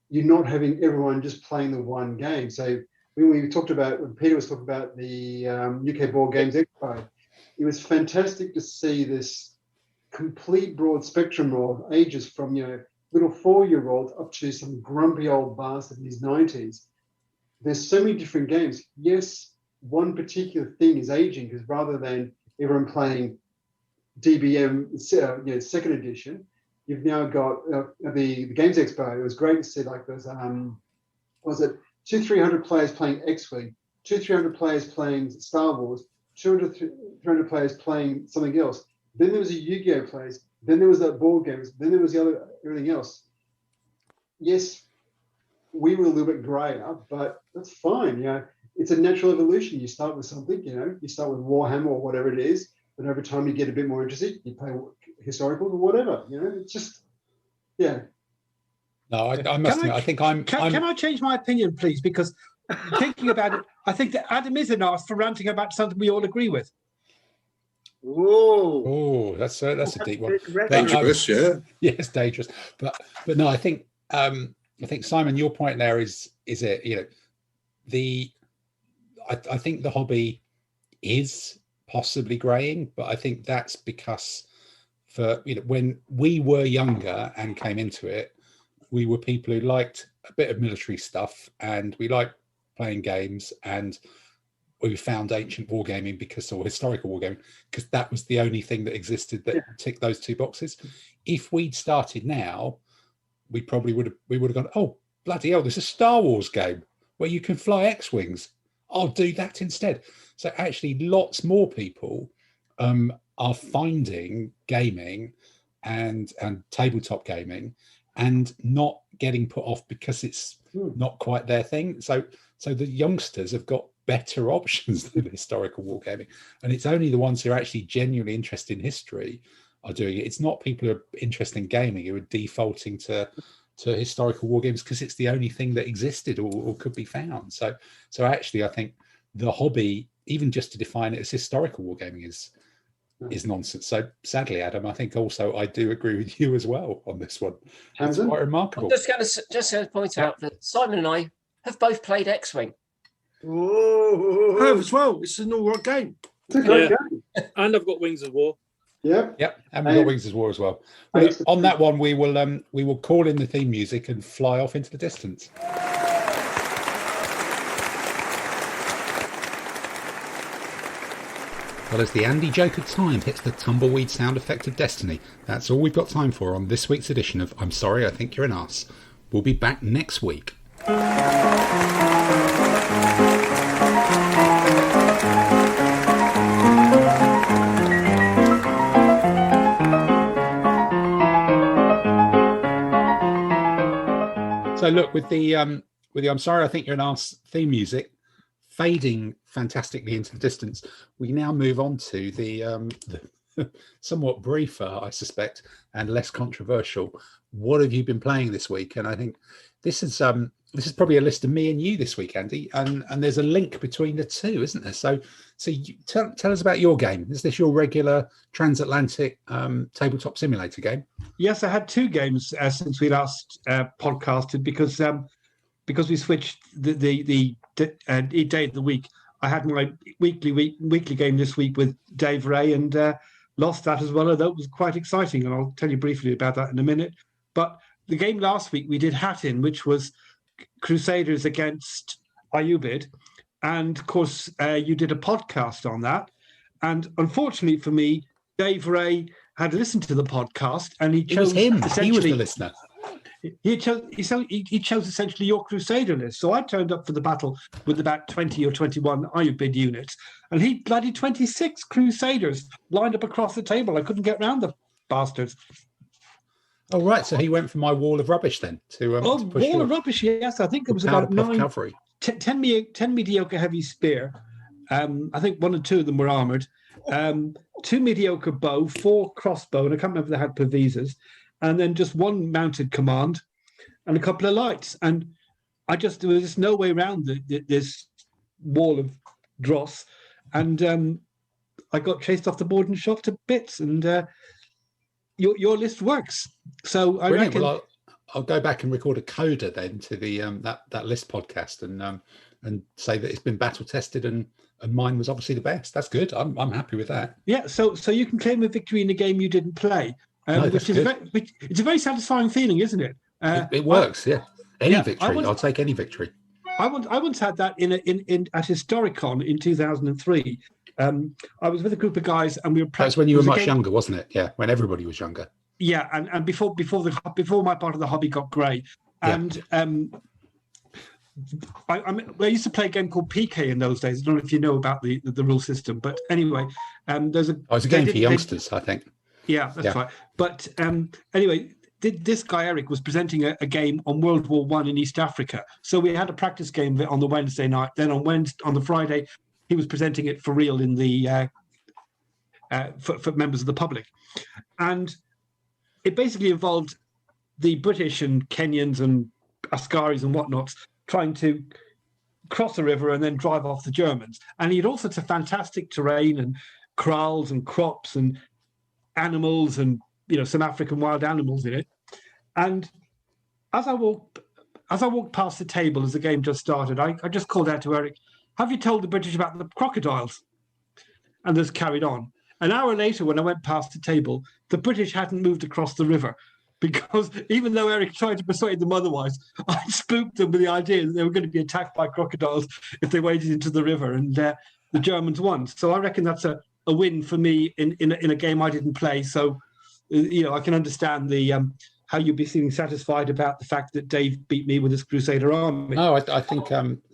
S3: You're not having everyone just playing the one game. So when Peter was talking about the UK Board Games Expo, it was fantastic to see this complete broad spectrum of ages from little 4-year-olds up to some grumpy old bastard in his 90s. There's so many different games. Yes, one particular thing is aging because rather than everyone playing DBM, second edition, you've now got the Games Expo. It was great to see like those. Was it 200-300 players playing X-Wing, 200-300 players playing Star Wars, 200-300 players playing something else. Then there was a Yu-Gi-Oh players. Then there was that board games. Then there was everything else. Yes, we were a little bit grayer, but that's fine. It's a natural evolution. You start with something. You start with Warhammer or whatever it is, but over time you get a bit more interested. You play historical or whatever. It's just, yeah.
S1: No, I must admit, I think I'm.
S6: Can I change my opinion, please? Because thinking about it, I think that Adam is an arse for ranting about something we all agree with.
S8: Whoa!
S1: Oh, that's a deep one.
S5: Dangerous, yeah.
S1: Yes, dangerous. But no, I think Simon, your point there is it. I think the hobby is possibly greying, but I think that's because when we were younger and came into it, we were people who liked a bit of military stuff and we liked playing games, and we found ancient wargaming or historical wargaming because that was the only thing that existed that ticked those two boxes. If we'd started now, we probably would have gone, oh bloody hell, there's a Star Wars game where you can fly X-Wings. I'll do that instead. So actually lots more people are finding gaming and tabletop gaming and not getting put off because it's not quite their thing. So the youngsters have got better options than historical wargaming, and it's only the ones who are actually genuinely interested in history are doing it. It's not people who are interested in gaming who are defaulting to historical war games because it's the only thing that existed or could be found. So actually I think the hobby, even just to define it as historical wargaming, is nonsense. So sadly, Adam, I think also I do agree with you as well on this one. It's quite remarkable.
S7: I'm just going to point out that Simon and I have both played X-Wing.
S5: I have as well. It's an all right game.
S3: It's a great game.
S4: And I've got Wings of War.
S3: Yep.
S1: And we've got Wings of War as well. But on that one, we will call in the theme music and fly off into the distance. Well, as the Andy Joker time hits the tumbleweed sound effect of destiny, that's all we've got time for on this week's edition of I'm Sorry, I Think You're an Arse. We'll be back next week. look, with the I'm sorry, I think you're an arse theme music fading fantastically into the distance, we now move on to the somewhat briefer, I suspect, and less controversial. What have you been playing this week? And I think this is probably a list of me and you this week, Andy, and there's a link between the two, isn't there? So you tell us about your game. Is this your regular transatlantic tabletop simulator game?
S6: Yes, I had two games since we last podcasted because we switched the day of the week. I had my weekly game this week with Dave Ray and lost that as well, although it was quite exciting, and I'll tell you briefly about that in a minute. But the game last week we did Hattin, which was Crusaders against Ayubid, and of course you did a podcast on that. And unfortunately for me, Dave Ray had listened to the podcast, and he chose
S1: him. He was the listener.
S6: He chose essentially your Crusader list. So I turned up for the battle with about 20 or 21 Ayubid units, and he bloody 26 Crusaders lined up across the table. I couldn't get round the bastards.
S1: Oh, right. So he went for my wall of rubbish then. To push
S6: wall of rubbish, yes. I think it was about 10 mediocre heavy spear. I think one or two of them were armoured. 2 mediocre bow, 4 crossbow, and I can't remember if they had pervisors. And then just 1 mounted command and a couple of lights. And there was just no way around this wall of dross. And I got chased off the board and shot to bits. And your list works. So I
S1: Brilliant.
S6: reckon...
S1: Well, I'll go back and record a coda then to the that list podcast and say that it's been battle tested and mine was obviously the best. That's good. I'm happy with that.
S6: Yeah, so you can claim a victory in a game you didn't play. Which is it's a very satisfying feeling, isn't it?
S1: It works, yeah. Any victory, I'll take any victory.
S6: I once had that in at Historicon in 2003. I was with a group of guys, and we were.
S1: That's when you were much younger, wasn't it? Yeah, when everybody was younger.
S6: Yeah, and before my part of the hobby got grey, and I used to play a game called PK in those days. I don't know if you know about the rule system, but anyway, there's a.
S1: Oh, it's a game for youngsters, I think.
S6: Yeah, that's right. But anyway, this guy Eric was presenting a game on World War I in East Africa. So we had a practice game of it on the Wednesday night. Then on the Friday, he was presenting it for real in the for members of the public, and it basically involved the British and Kenyans and Askaris and whatnots trying to cross a river and then drive off the Germans. And he had all sorts of fantastic terrain and kraals and crops and animals and some African wild animals in it. And as I walked past the table as the game just started, I just called out to Eric, "Have you told the British about the crocodiles?" And this carried on. An hour later, when I went past the table, the British hadn't moved across the river, because even though Eric tried to persuade them otherwise, I spooked them with the idea that they were going to be attacked by crocodiles if they waded into the river, and the Germans won. So I reckon that's a win for me in a game I didn't play. So, I can understand the how you'd be feeling satisfied about the fact that Dave beat me with his Crusader army.
S1: No, I think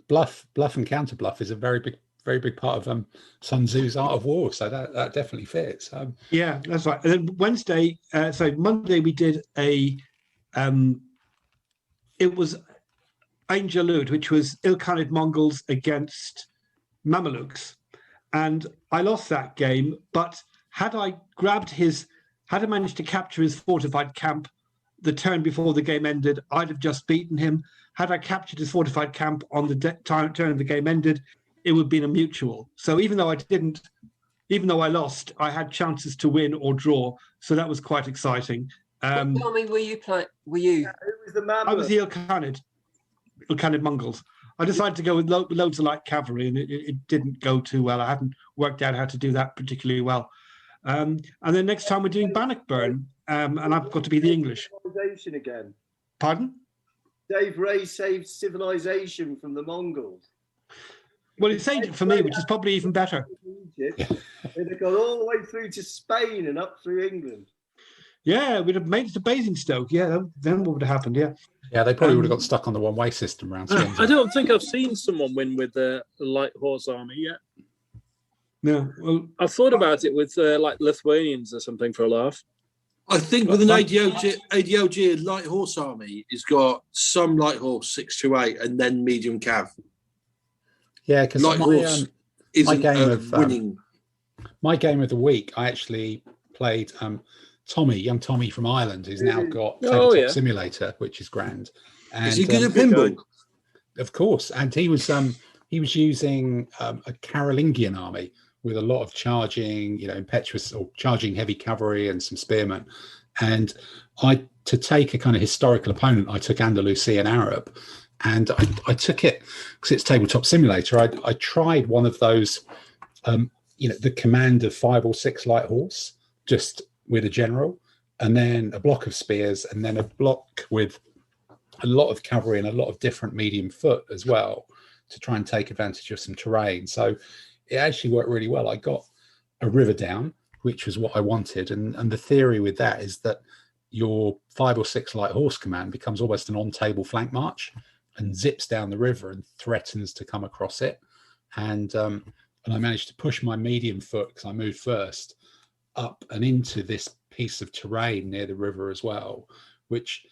S1: bluff and counter bluff is a very big part of Sun Tzu's Art of War. So that definitely fits.
S6: Yeah, that's right. And then Monday we did it was Ain Jalut, which was Ilkhanid Mongols against Mamelukes. And I lost that game, but had I managed to capture his fortified camp the turn before the game ended, I'd have just beaten him. Had I captured his fortified camp on the turn the game ended, it would have been a mutual. So even though I lost, I had chances to win or draw. So that was quite exciting.
S7: What army were you playing? Were you?
S8: Yeah, who was the man?
S6: I was the Ilkhanid Mongols. I decided to go with loads of light cavalry, and it didn't go too well. I hadn't worked out how to do that particularly well. And then next time we're doing Bannockburn, and I've got to be the English.
S8: Civilization again.
S6: Pardon?
S8: Dave Ray saved civilization from the Mongols.
S6: Well, he saved it for me, which is probably even better.
S8: Egypt, and they got all the way through to Spain and up through England.
S6: Yeah, we'd have made it to Basingstoke. Yeah, then what would have happened? Yeah.
S1: Yeah, they probably would have got stuck on the one-way system around Swindon.
S4: I don't think I've seen someone win with a light horse army yet.
S6: No, well,
S4: I've thought about it with like Lithuanians or something for a laugh.
S5: I think with an ADLG light horse army, it's got some light horse 628 and then medium cav.
S1: Yeah, because
S5: light horse isn't winning.
S1: My game of the week, I actually played young Tommy from Ireland, who's now got Tabletop Simulator, which is grand. And,
S5: is he good at pinball?
S1: Of course, and he was using a Carolingian army with a lot of charging, impetuous or charging heavy cavalry and some spearmen. And to take a kind of historical opponent, I took Andalusian Arab, and I took it because it's Tabletop Simulator. I tried one of those, the command of 5 or 6 light horse, just with a general, and then a block of spears, and then a block with a lot of cavalry and a lot of different medium foot as well, to try and take advantage of some terrain. So it actually worked really well. I got a river down, which was what I wanted. And the theory with that is that your 5 or 6 light horse command becomes almost an on-table flank march and zips down the river and threatens to come across it. And I managed to push my medium foot, because I moved first, up and into this piece of terrain near the river as well, which,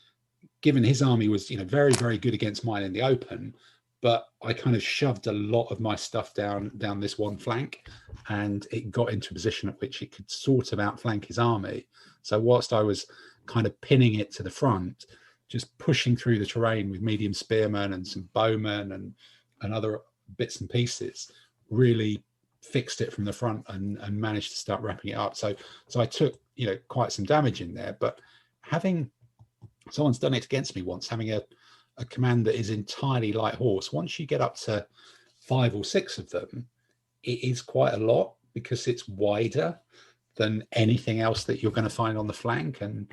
S1: given his army was, very, very good against mine in the open, but I kind of shoved a lot of my stuff down this one flank, and it got into a position at which it could sort of outflank his army. So whilst I was kind of pinning it to the front, just pushing through the terrain with medium spearmen and some bowmen and other bits and pieces, really fixed it from the front and managed to start wrapping it up. So I took, quite some damage in there, but someone's done it against me once, having a command that is entirely light horse. Once you get up to 5 or 6 of them, it is quite a lot, because it's wider than anything else that you're going to find on the flank, and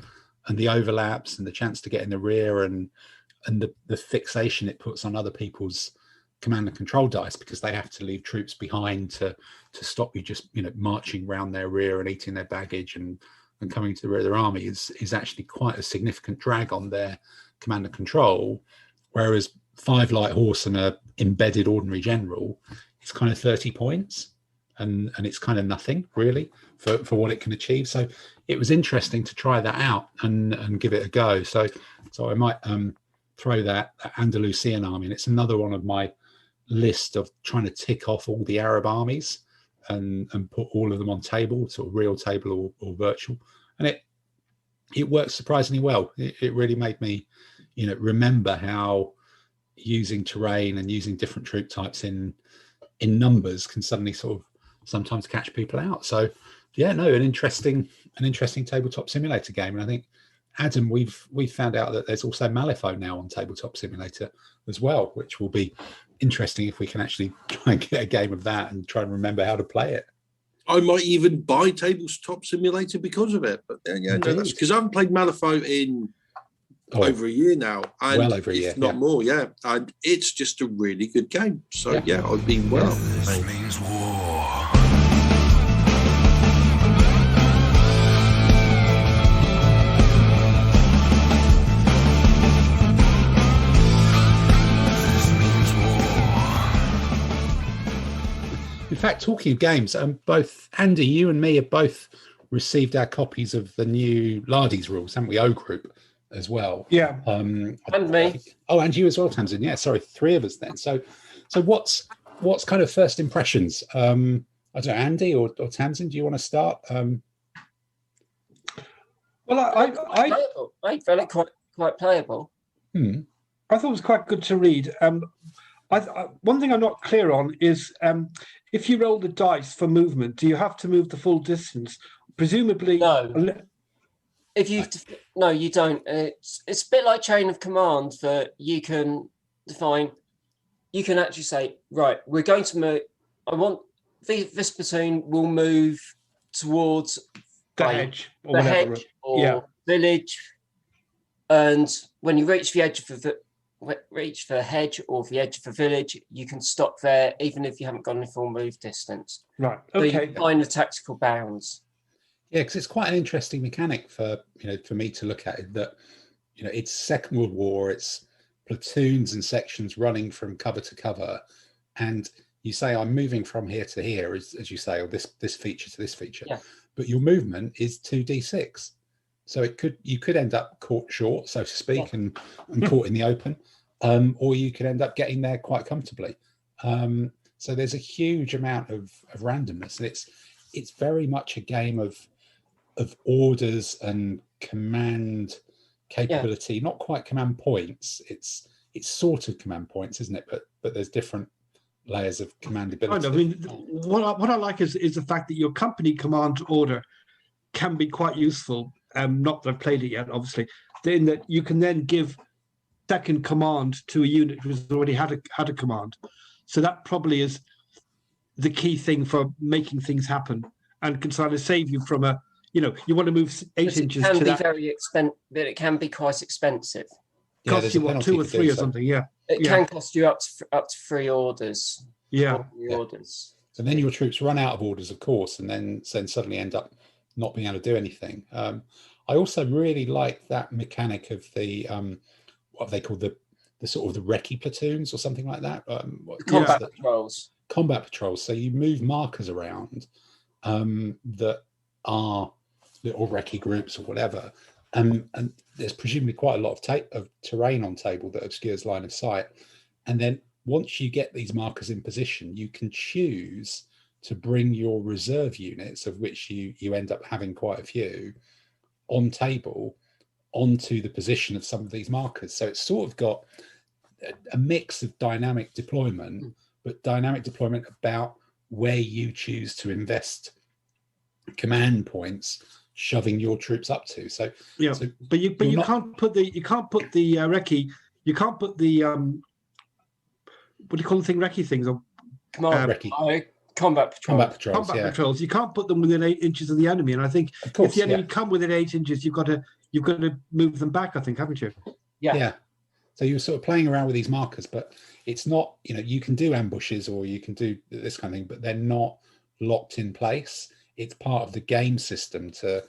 S1: the overlaps and the chance to get in the rear and the fixation it puts on other people's command and control dice, because they have to leave troops behind to stop you just marching round their rear and eating their baggage and coming to the rear of their army is actually quite a significant drag on their command and control. Whereas 5 light horse and a embedded ordinary general, it's kind of 30 points, and it's kind of nothing really for what it can achieve. So it was interesting to try that out and give it a go. So I might throw that Andalusian army, and it's another one of my list of trying to tick off all the Arab armies and put all of them on table, sort of real table or virtual. And it works surprisingly well. It really made me remember how using terrain and using different troop types in numbers can suddenly sort of sometimes catch people out. So an interesting tabletop simulator game. And I think, Adam, we've found out that there's also Malifaux now on Tabletop Simulator as well, which will be interesting if we can actually try and get a game of that and try and remember how to play it.
S5: I might even buy Tabletop Simulator because of it. But that's because I haven't played Malifaux in over a year now, and
S1: well over a year,
S5: not more. And it's just a really good game. So I've been well.
S2: This means war.
S1: In fact, talking of games, both Andy, you and me have both received our copies of the new Lardy's rules, haven't we? O Group as well.
S6: Yeah.
S7: And me.
S1: And you as well, Tamsin. Yeah, sorry, 3 of us then. So what's kind of first impressions? I don't know, Andy or Tamsin, do you want to start?
S7: Well, I found it quite playable.
S6: I thought it was quite good to read. One thing I'm not clear on is if you roll the dice for movement, do you have to move the full distance? Presumably,
S7: no. No, you don't. It's a bit like chain of command that you can define. You can actually say, right, we're going to move. I want this platoon will move towards
S6: the hedge
S7: or village, and when you reach the edge of the hedge or the edge of the village, you can stop there, even if you haven't got any full move distance.
S6: Right.
S7: Okay. So you find the tactical bounds.
S1: Yeah, because it's quite an interesting mechanic for me to look at it. That it's Second World War. It's platoons and sections running from cover to cover, and you say I'm moving from here to here, as you say, or this feature to this feature.
S7: Yeah.
S1: But your movement is 2d6. So you could end up caught short, so to speak, and caught in the open, or you could end up getting there quite comfortably. So there's a huge amount of randomness, and it's very much a game of orders and command capability. Not quite command points. It's sort of command points, isn't it? But there's different layers of command ability.
S6: I mean, what I like is the fact that your company command order can be quite useful. Not that I've played it yet, obviously. In that you can then give second command to a unit who's already had a command. So that probably is the key thing for making things happen, and can sort of save you from you want to move 8 inches.
S7: It can
S6: to
S7: be
S6: that.
S7: very expensive, but it can be quite expensive.
S1: Yeah,
S6: Costs you what, 2 or 3 or something? Yeah.
S7: It can cost you up to 3 orders.
S6: Yeah.
S7: 3 orders.
S1: So then your troops run out of orders, of course, and then suddenly end up not being able to do anything. I also really like that mechanic of the what they call the sort of the recce platoons or something like that.
S7: Combat patrols.
S1: Combat patrols. So you move markers around that are little recce groups or whatever, and there's presumably quite a lot of terrain on table that obscures line of sight, and then once you get these markers in position, you can choose to bring your reserve units, of which you end up having quite a few, on table onto the position of some of these markers. So it's sort of got a mix of dynamic deployment, but dynamic deployment about where you choose to invest command points, shoving your troops up to. So
S6: yeah, but you can't put the recce, you can't put the what do you call the thing, recce things, or
S1: recce.
S7: Combat patrols.
S6: Patrols. You can't put them within 8 inches of the enemy, and I think if the enemy come within 8 inches, you've got to move them back. I think, haven't you?
S7: Yeah.
S1: So you're sort of playing around with these markers, but it's not. You can do ambushes or you can do this kind of thing, but they're not locked in place. It's part of the game system to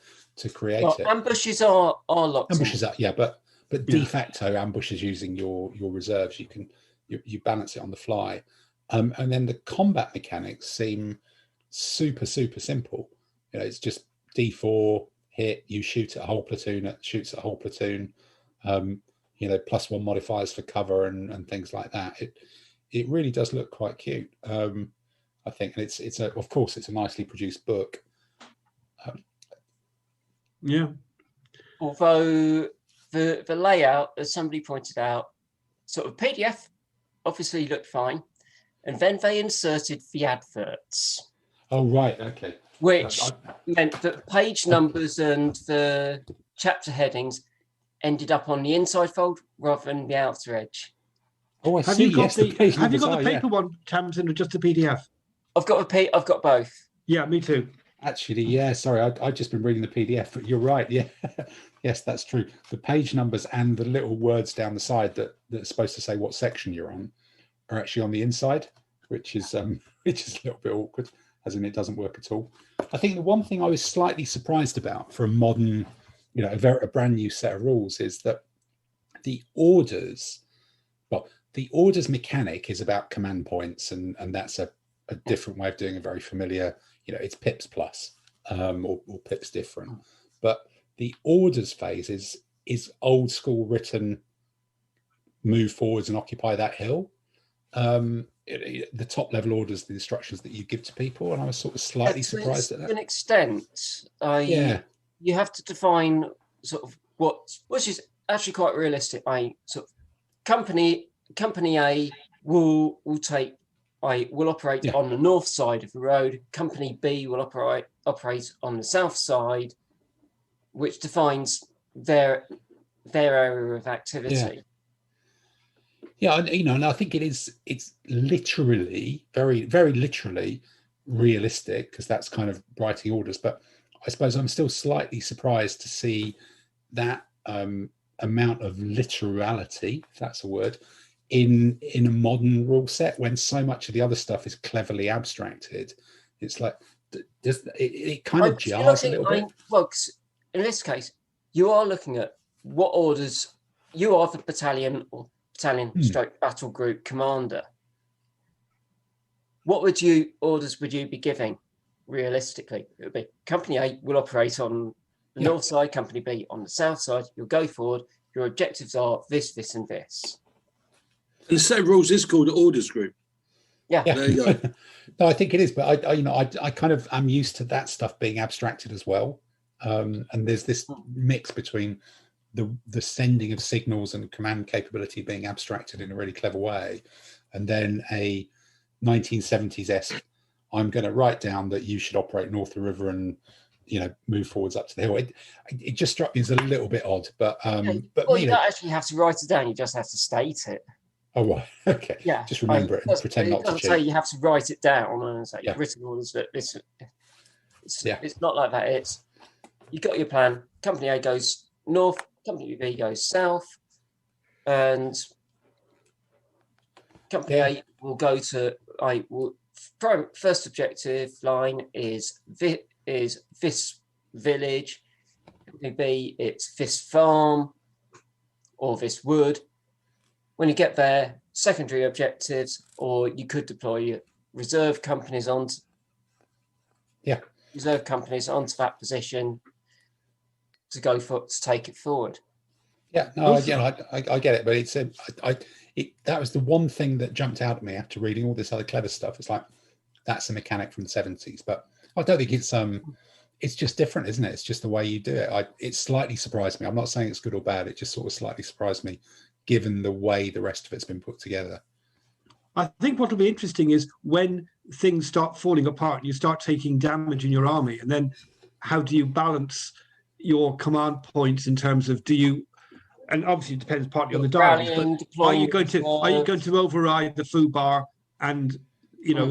S1: create it.
S7: Ambushes are locked.
S1: Ambushes are but de facto ambushes using your reserves. You balance it on the fly. And then the combat mechanics seem super, super simple. It's just D4 hit, you shoot at a whole platoon, shoots at a whole platoon, +1 modifiers for cover and things like that. It really does look quite cute. I think, and it's of course it's a nicely produced book.
S7: Although the layout, as somebody pointed out, sort of PDF obviously looked fine. And then they inserted the adverts.
S1: Oh, right. Okay.
S7: Which meant that page numbers and the chapter headings ended up on the inside fold rather than the outer edge.
S1: Oh, I
S6: have
S1: see.
S6: You got have you got the paper one, Tamsin, or just the PDF?
S7: I've got both.
S6: Yeah, me too.
S1: Actually, yeah. Sorry, I've just been reading the PDF, but you're right. Yeah, yes, that's true. The page numbers and the little words down the side that are supposed to say what section you're on are actually on the inside, which is a little bit awkward, as in it doesn't work at all. I think the one thing I was slightly surprised about for a modern, a brand new set of rules is that the orders mechanic is about command points, and that's a different way of doing a very familiar, it's pips plus, or pips different. But the orders phase is old school written, move forwards and occupy that hill. The top level orders, the instructions that you give to people, and I was sort of slightly surprised at that.
S7: To an extent, you have to define sort of which is actually quite realistic. Sort of company A will operate on the north side of the road. Company B will operate on the south side, which defines their area of activity.
S1: Yeah, and I think it's literally, very, very literally realistic, because that's kind of writing orders. But I suppose I'm still slightly surprised to see that amount of literality, if that's a word, in a modern rule set, when so much of the other stuff is cleverly abstracted. It's like, it kind of jars a little bit.
S7: Well, in this case, you are looking at what orders you are the battalion stroke battle group commander. What orders would you be giving realistically? It would be Company A will operate on the north side, company B on the south side. You'll go forward. Your objectives are this, this, and this.
S5: And the set of rules is called Orders Group.
S7: Yeah.
S5: There you go.
S1: No, I think it is, but I kind of am used to that stuff being abstracted as well. And there's this mix between the sending of signals and command capability being abstracted in a really clever way, and then a 1970s-esque, I'm going to write down that you should operate north of the river and move forwards up to the hill. It just struck me as a little bit odd, but
S7: you don't actually have to write it down. You just have to state it.
S1: Oh, right. Okay.
S7: Yeah.
S1: Just remember it and pretend not to
S7: cheat. It doesn't say you have to write it down and say written orders that this. It's not like that. It's you got your plan. Company A goes north. Company B goes south, and Company A will go to. First objective line is this village. Company B, it's this farm or this wood. When you get there, secondary objectives, or you could deploy your reserve companies onto that position to take it forward.
S1: Yeah, no, I get it, but that was the one thing that jumped out at me after reading all this other clever stuff. It's like that's a mechanic from the 70s, but I don't think it's just different, isn't it? It's just the way you do it. It slightly surprised me. I'm not saying it's good or bad. It just sort of slightly surprised me, given the way the rest of it's been put together.
S6: I think what will be interesting is when things start falling apart and you start taking damage in your army, and then how do you balance your command points in terms of and obviously it depends partly on the dialogue, but are you going to override the foo bar and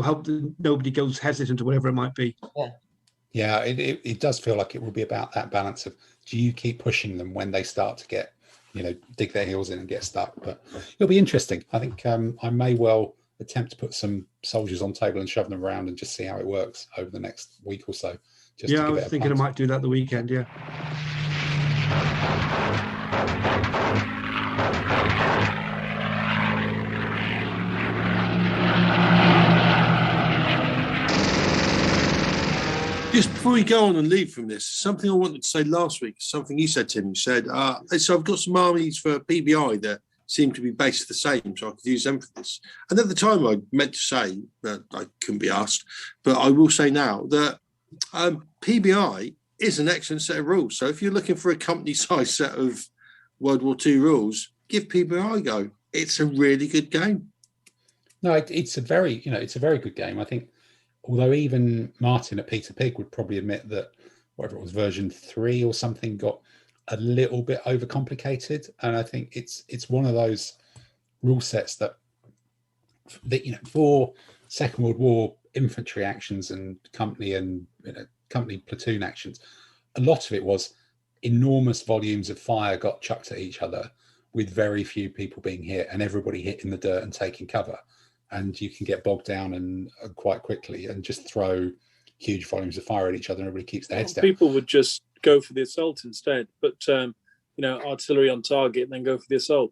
S6: hope that nobody goes hesitant or whatever it might be?
S1: Yeah, it does feel like it will be about that balance of, do you keep pushing them when they start to get dig their heels in and get stuck? But it'll be interesting. I think I may well attempt to put some soldiers on table and shove them around and just see how it works over the next week or so.
S6: I was thinking I might do that the weekend. Yeah.
S5: Just before we go on and leave from this, something I wanted to say last week, something you said, Tim. You said, so I've got some armies for PBI that seem to be based the same, so I could use them for this. And at the time, I meant to say that I couldn't be asked, but I will say now that PBI is an excellent set of rules. So if you're looking for a company-sized set of World War II rules, give PBI a go. It's a really good game.
S1: No, it's a very good game. I think, although even Martin at Peter Pig would probably admit that whatever it was, version 3 or something, got a little bit overcomplicated. And I think it's one of those rule sets that for Second World War infantry actions and company platoon actions, a lot of it was enormous volumes of fire got chucked at each other with very few people being hit and everybody hit in the dirt and taking cover. And you can get bogged down and quite quickly and just throw huge volumes of fire at each other and everybody keeps their heads down.
S4: People would just go for the assault instead, but artillery on target and then go for the assault.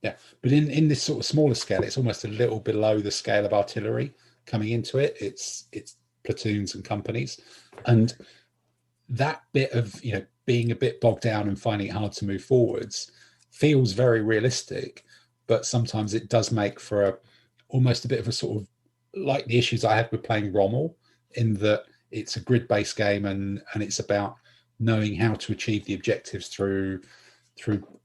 S1: Yeah, but in this sort of smaller scale, it's almost a little below the scale of artillery coming into it. It's platoons and companies, and that bit of being a bit bogged down and finding it hard to move forwards feels very realistic, but sometimes it does make for almost a bit of a sort of like the issues I had with playing Rommel, in that it's a grid-based game and it's about knowing how to achieve the objectives through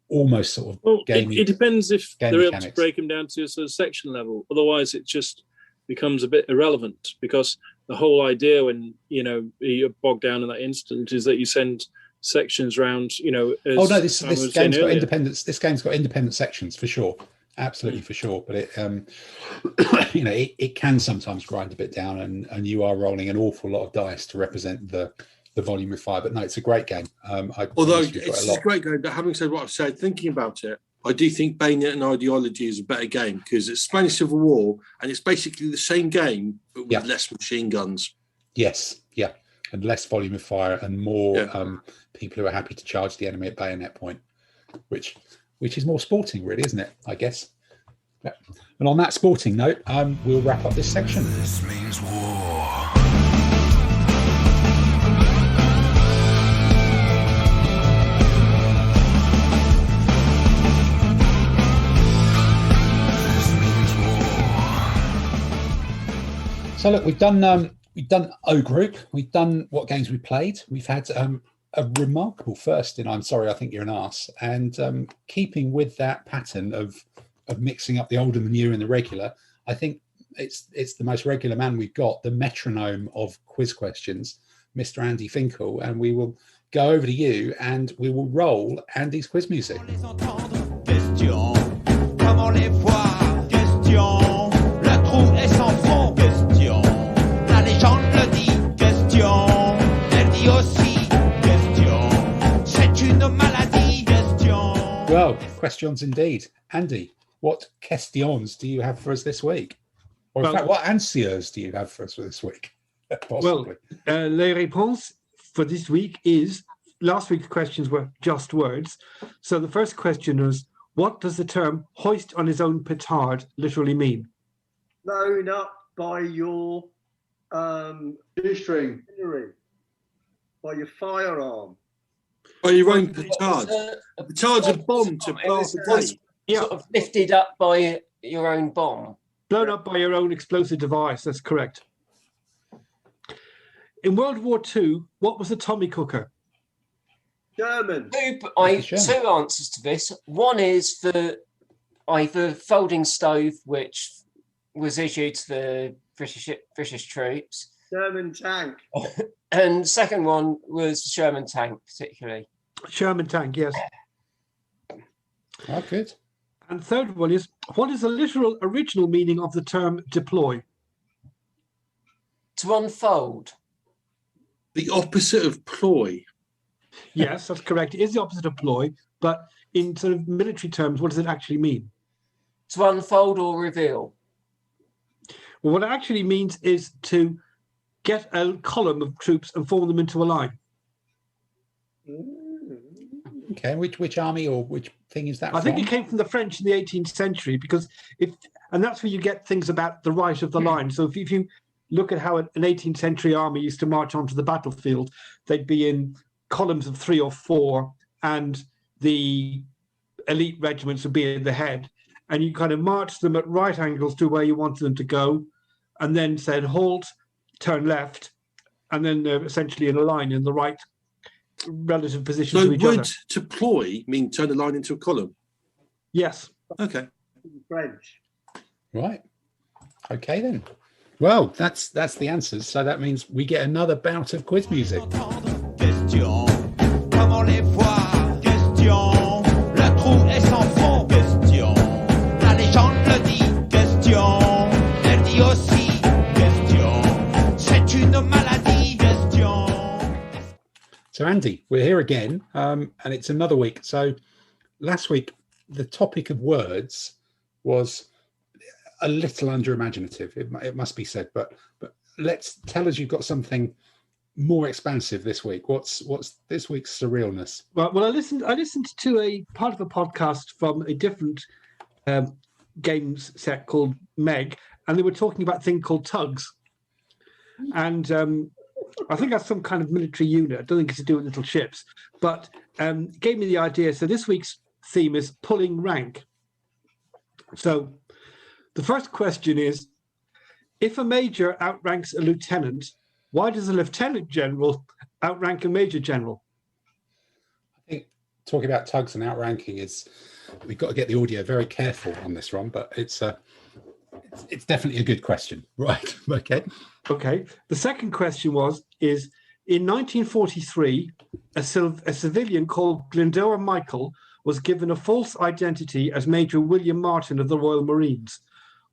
S1: almost sort of gaming.
S4: It depends if they're
S1: mechanics.
S4: able to break them down to a sort of section level. Otherwise, it just becomes a bit irrelevant, because the whole idea when you're bogged down in that instant is that you send sections around.
S1: This game's got independent. This game's got independent sections for sure. Absolutely, for sure. But it, it can sometimes grind a bit down, and you are rolling an awful lot of dice to represent the volume of fire. But no, it's a great game.
S5: Although it's a great game, but having said what I've said, thinking about it, I do think Bayonet and Ideology is a better game because it's Spanish Civil War and it's basically the same game but with less machine guns.
S1: Yes, yeah, and less volume of fire and more people who are happy to charge the enemy at bayonet point, which is more sporting, really, isn't it? I guess. Yeah. And on that sporting note, we'll wrap up this section.
S2: This means war.
S1: So look, we've done O Group, we've done what games we played, we've had a remarkable first in I'm Sorry, I Think You're an Arse, and keeping with that pattern of mixing up the old and the new and the regular, I think it's the most regular man we've got, the metronome of quiz questions, Mr. Andy Finkel, and we will go over to you and we will roll Andy's quiz music.
S10: Question, comment les voir? Question, le trou est sans fond. Question, la légende le dit. Question, elle dit aussi. Question, c'est une maladie. Question.
S1: Well, questions indeed. Andy, what questions do you have for us this week? Or in fact, what answers do you have for us for this week? Possibly.
S6: Well, les réponses for this week is, last week's questions were just words. So the first question was, what does the term hoist on his own petard literally mean?
S8: Blown up by your
S3: Shoestring.
S8: by your firearm.
S5: By your own petard. Petard's a bomb to blast a gun.
S6: Yeah,
S7: Sort of lifted up by your own bomb.
S6: blown up by your own explosive device. That's correct. In World War II, what was the Tommy cooker?
S8: German.
S7: Two answers to this. One is for either folding stove, which was issued to the British troops.
S8: German tank.
S7: And second one was Sherman tank, particularly.
S6: Sherman tank, yes.
S1: Oh, good.
S6: And third one is, what is the literal original meaning of the term deploy?
S7: To unfold.
S5: The opposite of ploy.
S6: Yes, that's correct. It is the opposite of ploy, but in sort of military terms, what does it actually mean?
S7: To unfold or reveal.
S6: Well, what it actually means is to get a column of troops and form them into a line.
S1: Okay, which army or which thing is that
S6: I think
S1: from?
S6: it came from the French in the 18th century, because and that's where you get things about the right of the line. So if you look at how an 18th century army used to march onto the battlefield, they'd be in columns of 3 or 4, and the elite regiments would be in the head, and you kind of march them at right angles to where you wanted them to go, and then said halt, turn left, and then they're essentially in a line in the right relative position
S5: So
S6: to each
S5: would
S6: other.
S5: to ploy mean turn a line into a column?
S6: Yes.
S5: Okay.
S8: French.
S1: Right. Okay then. Well, that's the answers. So that means we get another bout of quiz music.
S10: Question, comment les voir? Question, le trou est sans fond. Question, la légende le dit. Question, elle dit aussi. Question, c'est une maladie. Question.
S1: So Andy, we're here again, and it's another week. So last week, the topic of words was a little under imaginative. It must be said, but tell us you've got something more expansive this week. What's this week's surrealness?
S6: Well, I listened to a part of a podcast from a different games set called Meg, and they were talking about a thing called tugs. And I think that's some kind of military unit. I don't think it's to do with little ships, but gave me the idea. So this week's theme is pulling rank. So the first question is, if a major outranks a lieutenant, why does a lieutenant general outrank a major general?
S1: I think talking about tugs and outranking we've got to get the audio very careful on this one, but it's definitely a good question. Right. Okay.
S6: Okay. The second question is in 1943, a civilian called Glendower Michael was given a false identity as Major William Martin of the Royal Marines.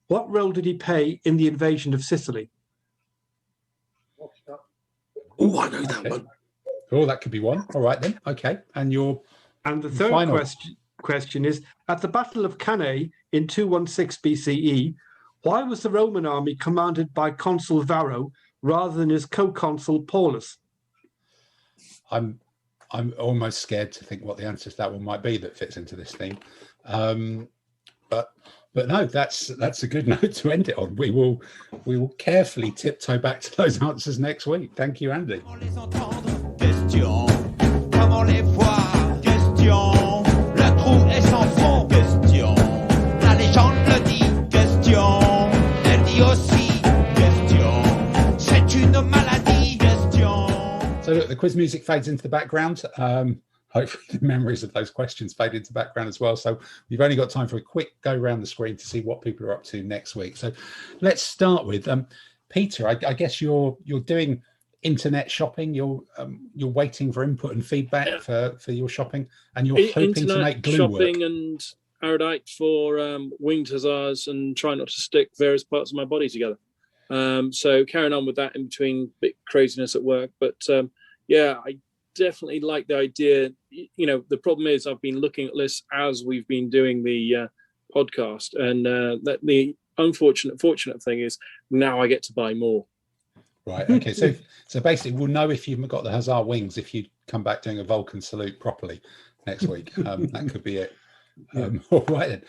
S6: What role did he play in the invasion of Sicily?
S5: Oh, I know that one.
S1: Oh, that could be one. All right then. Okay. And
S6: the third question is, at the Battle of Cannae in 216 BCE, why was the Roman army commanded by Consul Varro rather than his co-consul Paulus?
S1: I'm almost scared to think what the answer to that one might be that fits into this theme. But no, that's a good note to end it on. We will carefully tiptoe back to those answers next week. Thank you, Andy.
S10: Question, comment les voir? Question, le trou est sans fond. Question, la légende le dit. Question, elle dit aussi. Question,
S1: So look, the quiz music fades into the background. Hopefully the memories of those questions fade into the background as well. So we've only got time for a quick go around the screen to see what people are up to next week. So let's start with Peter. I guess you're doing internet shopping. You're waiting for input and feedback for your shopping, and you're hoping
S4: internet
S1: to make glue
S4: shopping
S1: work.
S4: And erudite for winged hussars and try not to stick various parts of my body together. So carrying on with that in between bit craziness at work. But yeah, I definitely like the idea. You know, the problem is I've been looking at lists as we've been doing the podcast, and that the fortunate thing is now I get to buy more.
S1: Right. Okay. So basically, we'll know if you've got the hussar wings if you come back doing a Vulcan salute properly next week. That could be it. All right then.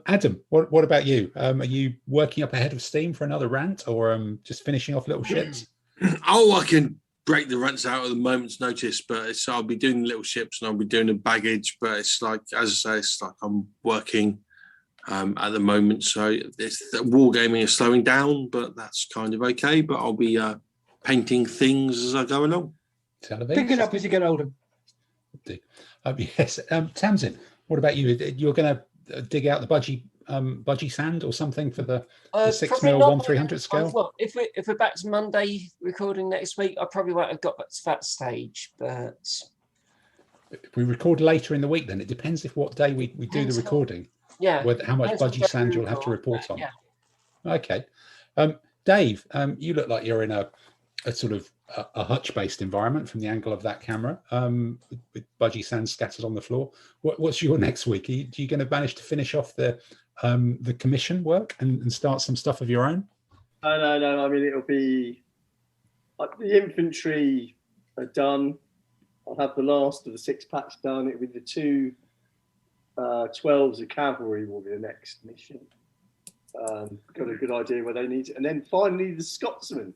S1: Adam, what about you? Are you working up ahead of steam for another rant, or just finishing off little ships?
S5: Oh, I can break the rants out at a moment's notice, but I'll be doing the little ships and I'll be doing the baggage. But it's like, as I say, it's like I'm working at the moment, so wargaming is slowing down, but that's kind of okay. But I'll be painting things as I go along.
S6: Pick it up as you get older.
S1: Yes, Tamsin, what about you? You're going to dig out the budgie sand or something for the 6mm 1/300 scale?
S7: Well, if we're back to Monday recording next week, I probably won't have got back to that stage. But
S1: if we record later in the week, then it depends if what day we do the recording.
S7: Yeah.
S1: How much budgie sand you'll have to report on.
S7: Yeah.
S1: Okay. Dave, you look like you're in a sort of a hutch-based environment from the angle of that camera, with budgie sand scattered on the floor. What's your next week? Are you going to manage to finish off the commission work and start some stuff of your own?
S8: No. I mean, it'll be the infantry are done. I'll have the last of the 6-packs done. It'll be the 2 12s of cavalry will be the next mission. Got a good idea where they need it, and then finally the Scotsman.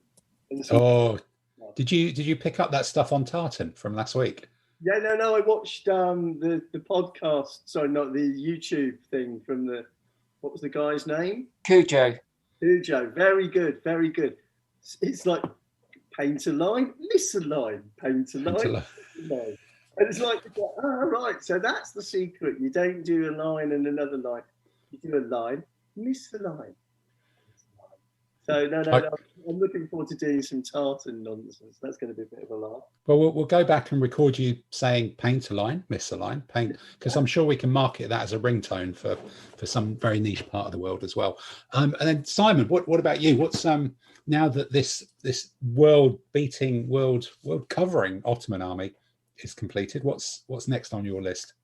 S1: Did you pick up that stuff on Tartan from last week?
S8: Yeah, no. I watched the podcast. Sorry, not the YouTube thing from what was the guy's name?
S7: Cujo.
S8: Very good. It's like paint a line, miss a line, paint a line. And it's like, right. So that's the secret. You don't do a line and another line. You do a line, miss the line. So no. I'm looking forward to doing some tartan nonsense. That's going to be a bit of a laugh.
S1: Well, we'll go back and record you saying paint a line, miss a line, paint, because I'm sure we can market that as a ringtone for some very niche part of the world as well. And then Simon, what about you? What's now that this world-beating, world-covering Ottoman army is completed, what's next on your list?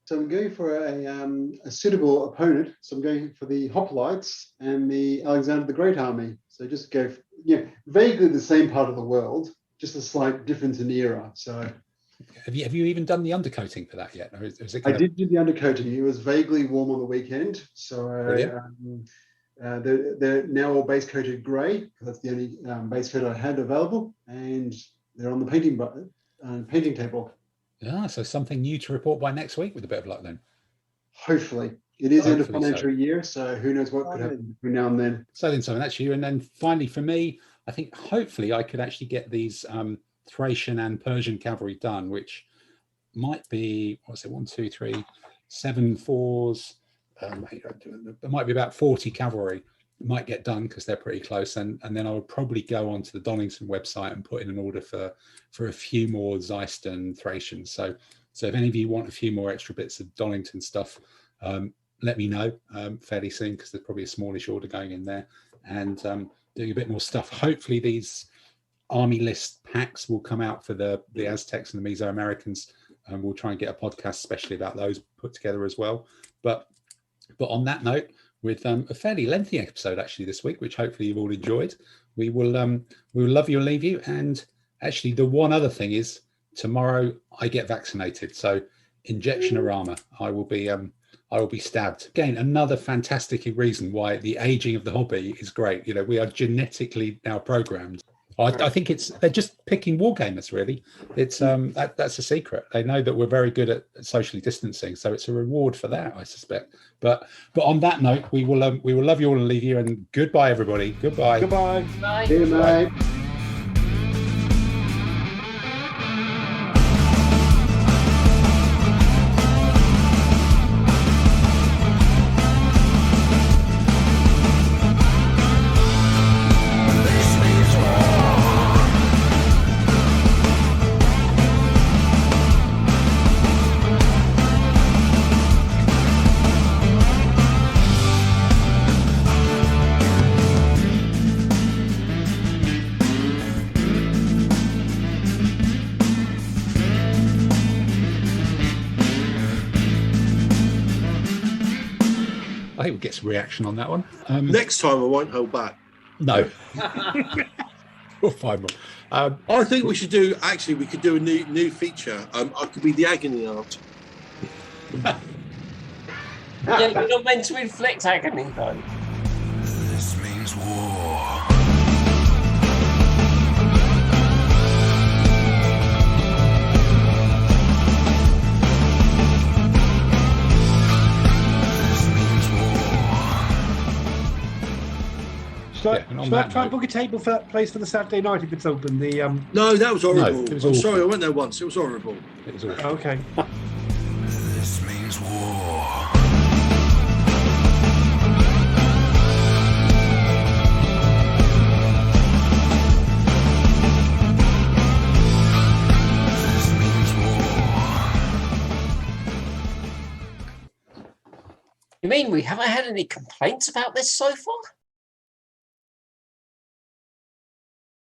S3: So I'm going for a suitable opponent. So I'm going for the Hoplites and the Alexander the Great army. So just go for, vaguely the same part of the world, just a slight difference in era. So
S1: have you even done the undercoating for that yet? Or is it
S3: I did do the undercoating. It was vaguely warm on the weekend. So they're now all base coated grey, because that's the only base coat I had available, and they're on the painting table.
S1: So something new to report by next week with a bit of luck then.
S3: Hopefully. It is end of financial year, so who knows what could happen between now and then. So then,
S1: Simon, that's you. And then finally for me, I think hopefully I could actually get these Thracian and Persian cavalry done, which might be, 1, 2, 3, 7 4s. There might be about 40 cavalry. It might get done because they're pretty close. And then I would probably go onto the Donington website and put in an order for a few more Zeist and Thracians. So if any of you want a few more extra bits of Donington stuff, let me know fairly soon, because there's probably a smallish order going in there, and doing a bit more stuff. Hopefully these army list packs will come out for the Aztecs and the Mesoamericans, and we'll try and get a podcast especially about those put together as well. But on that note, with a fairly lengthy episode actually this week, which hopefully you've all enjoyed, we will love you and leave you. And actually the one other thing is, tomorrow I get vaccinated, so injection-orama. I will be stabbed. Again, another fantastic reason why the aging of the hobby is great. We are genetically now programmed. I think they're just picking wargamers, really. It's that's a secret. They know that we're very good at socially distancing, so it's a reward for that, I suspect. But on that note, we will love you all and leave you, and goodbye, everybody. Goodbye.
S6: Goodbye.
S7: Bye.
S3: See you, mate.
S1: I think we'll get some reaction on that one.
S5: Next time I won't hold back.
S1: No. We'll find more.
S5: I think we should do. Actually, we could do a new feature. I could be the agony aunt.
S7: Yeah, you're not meant to inflict agony, though.
S2: This means war.
S6: Should I try and book a table for that place for the Saturday night if it's open?
S5: No, that was horrible.
S1: it was
S5: I'm
S1: awful.
S5: sorry, I went there once. It was horrible.
S1: It was awful.
S6: Okay.
S2: This means war. This means war.
S7: You mean we haven't had any complaints about this so far?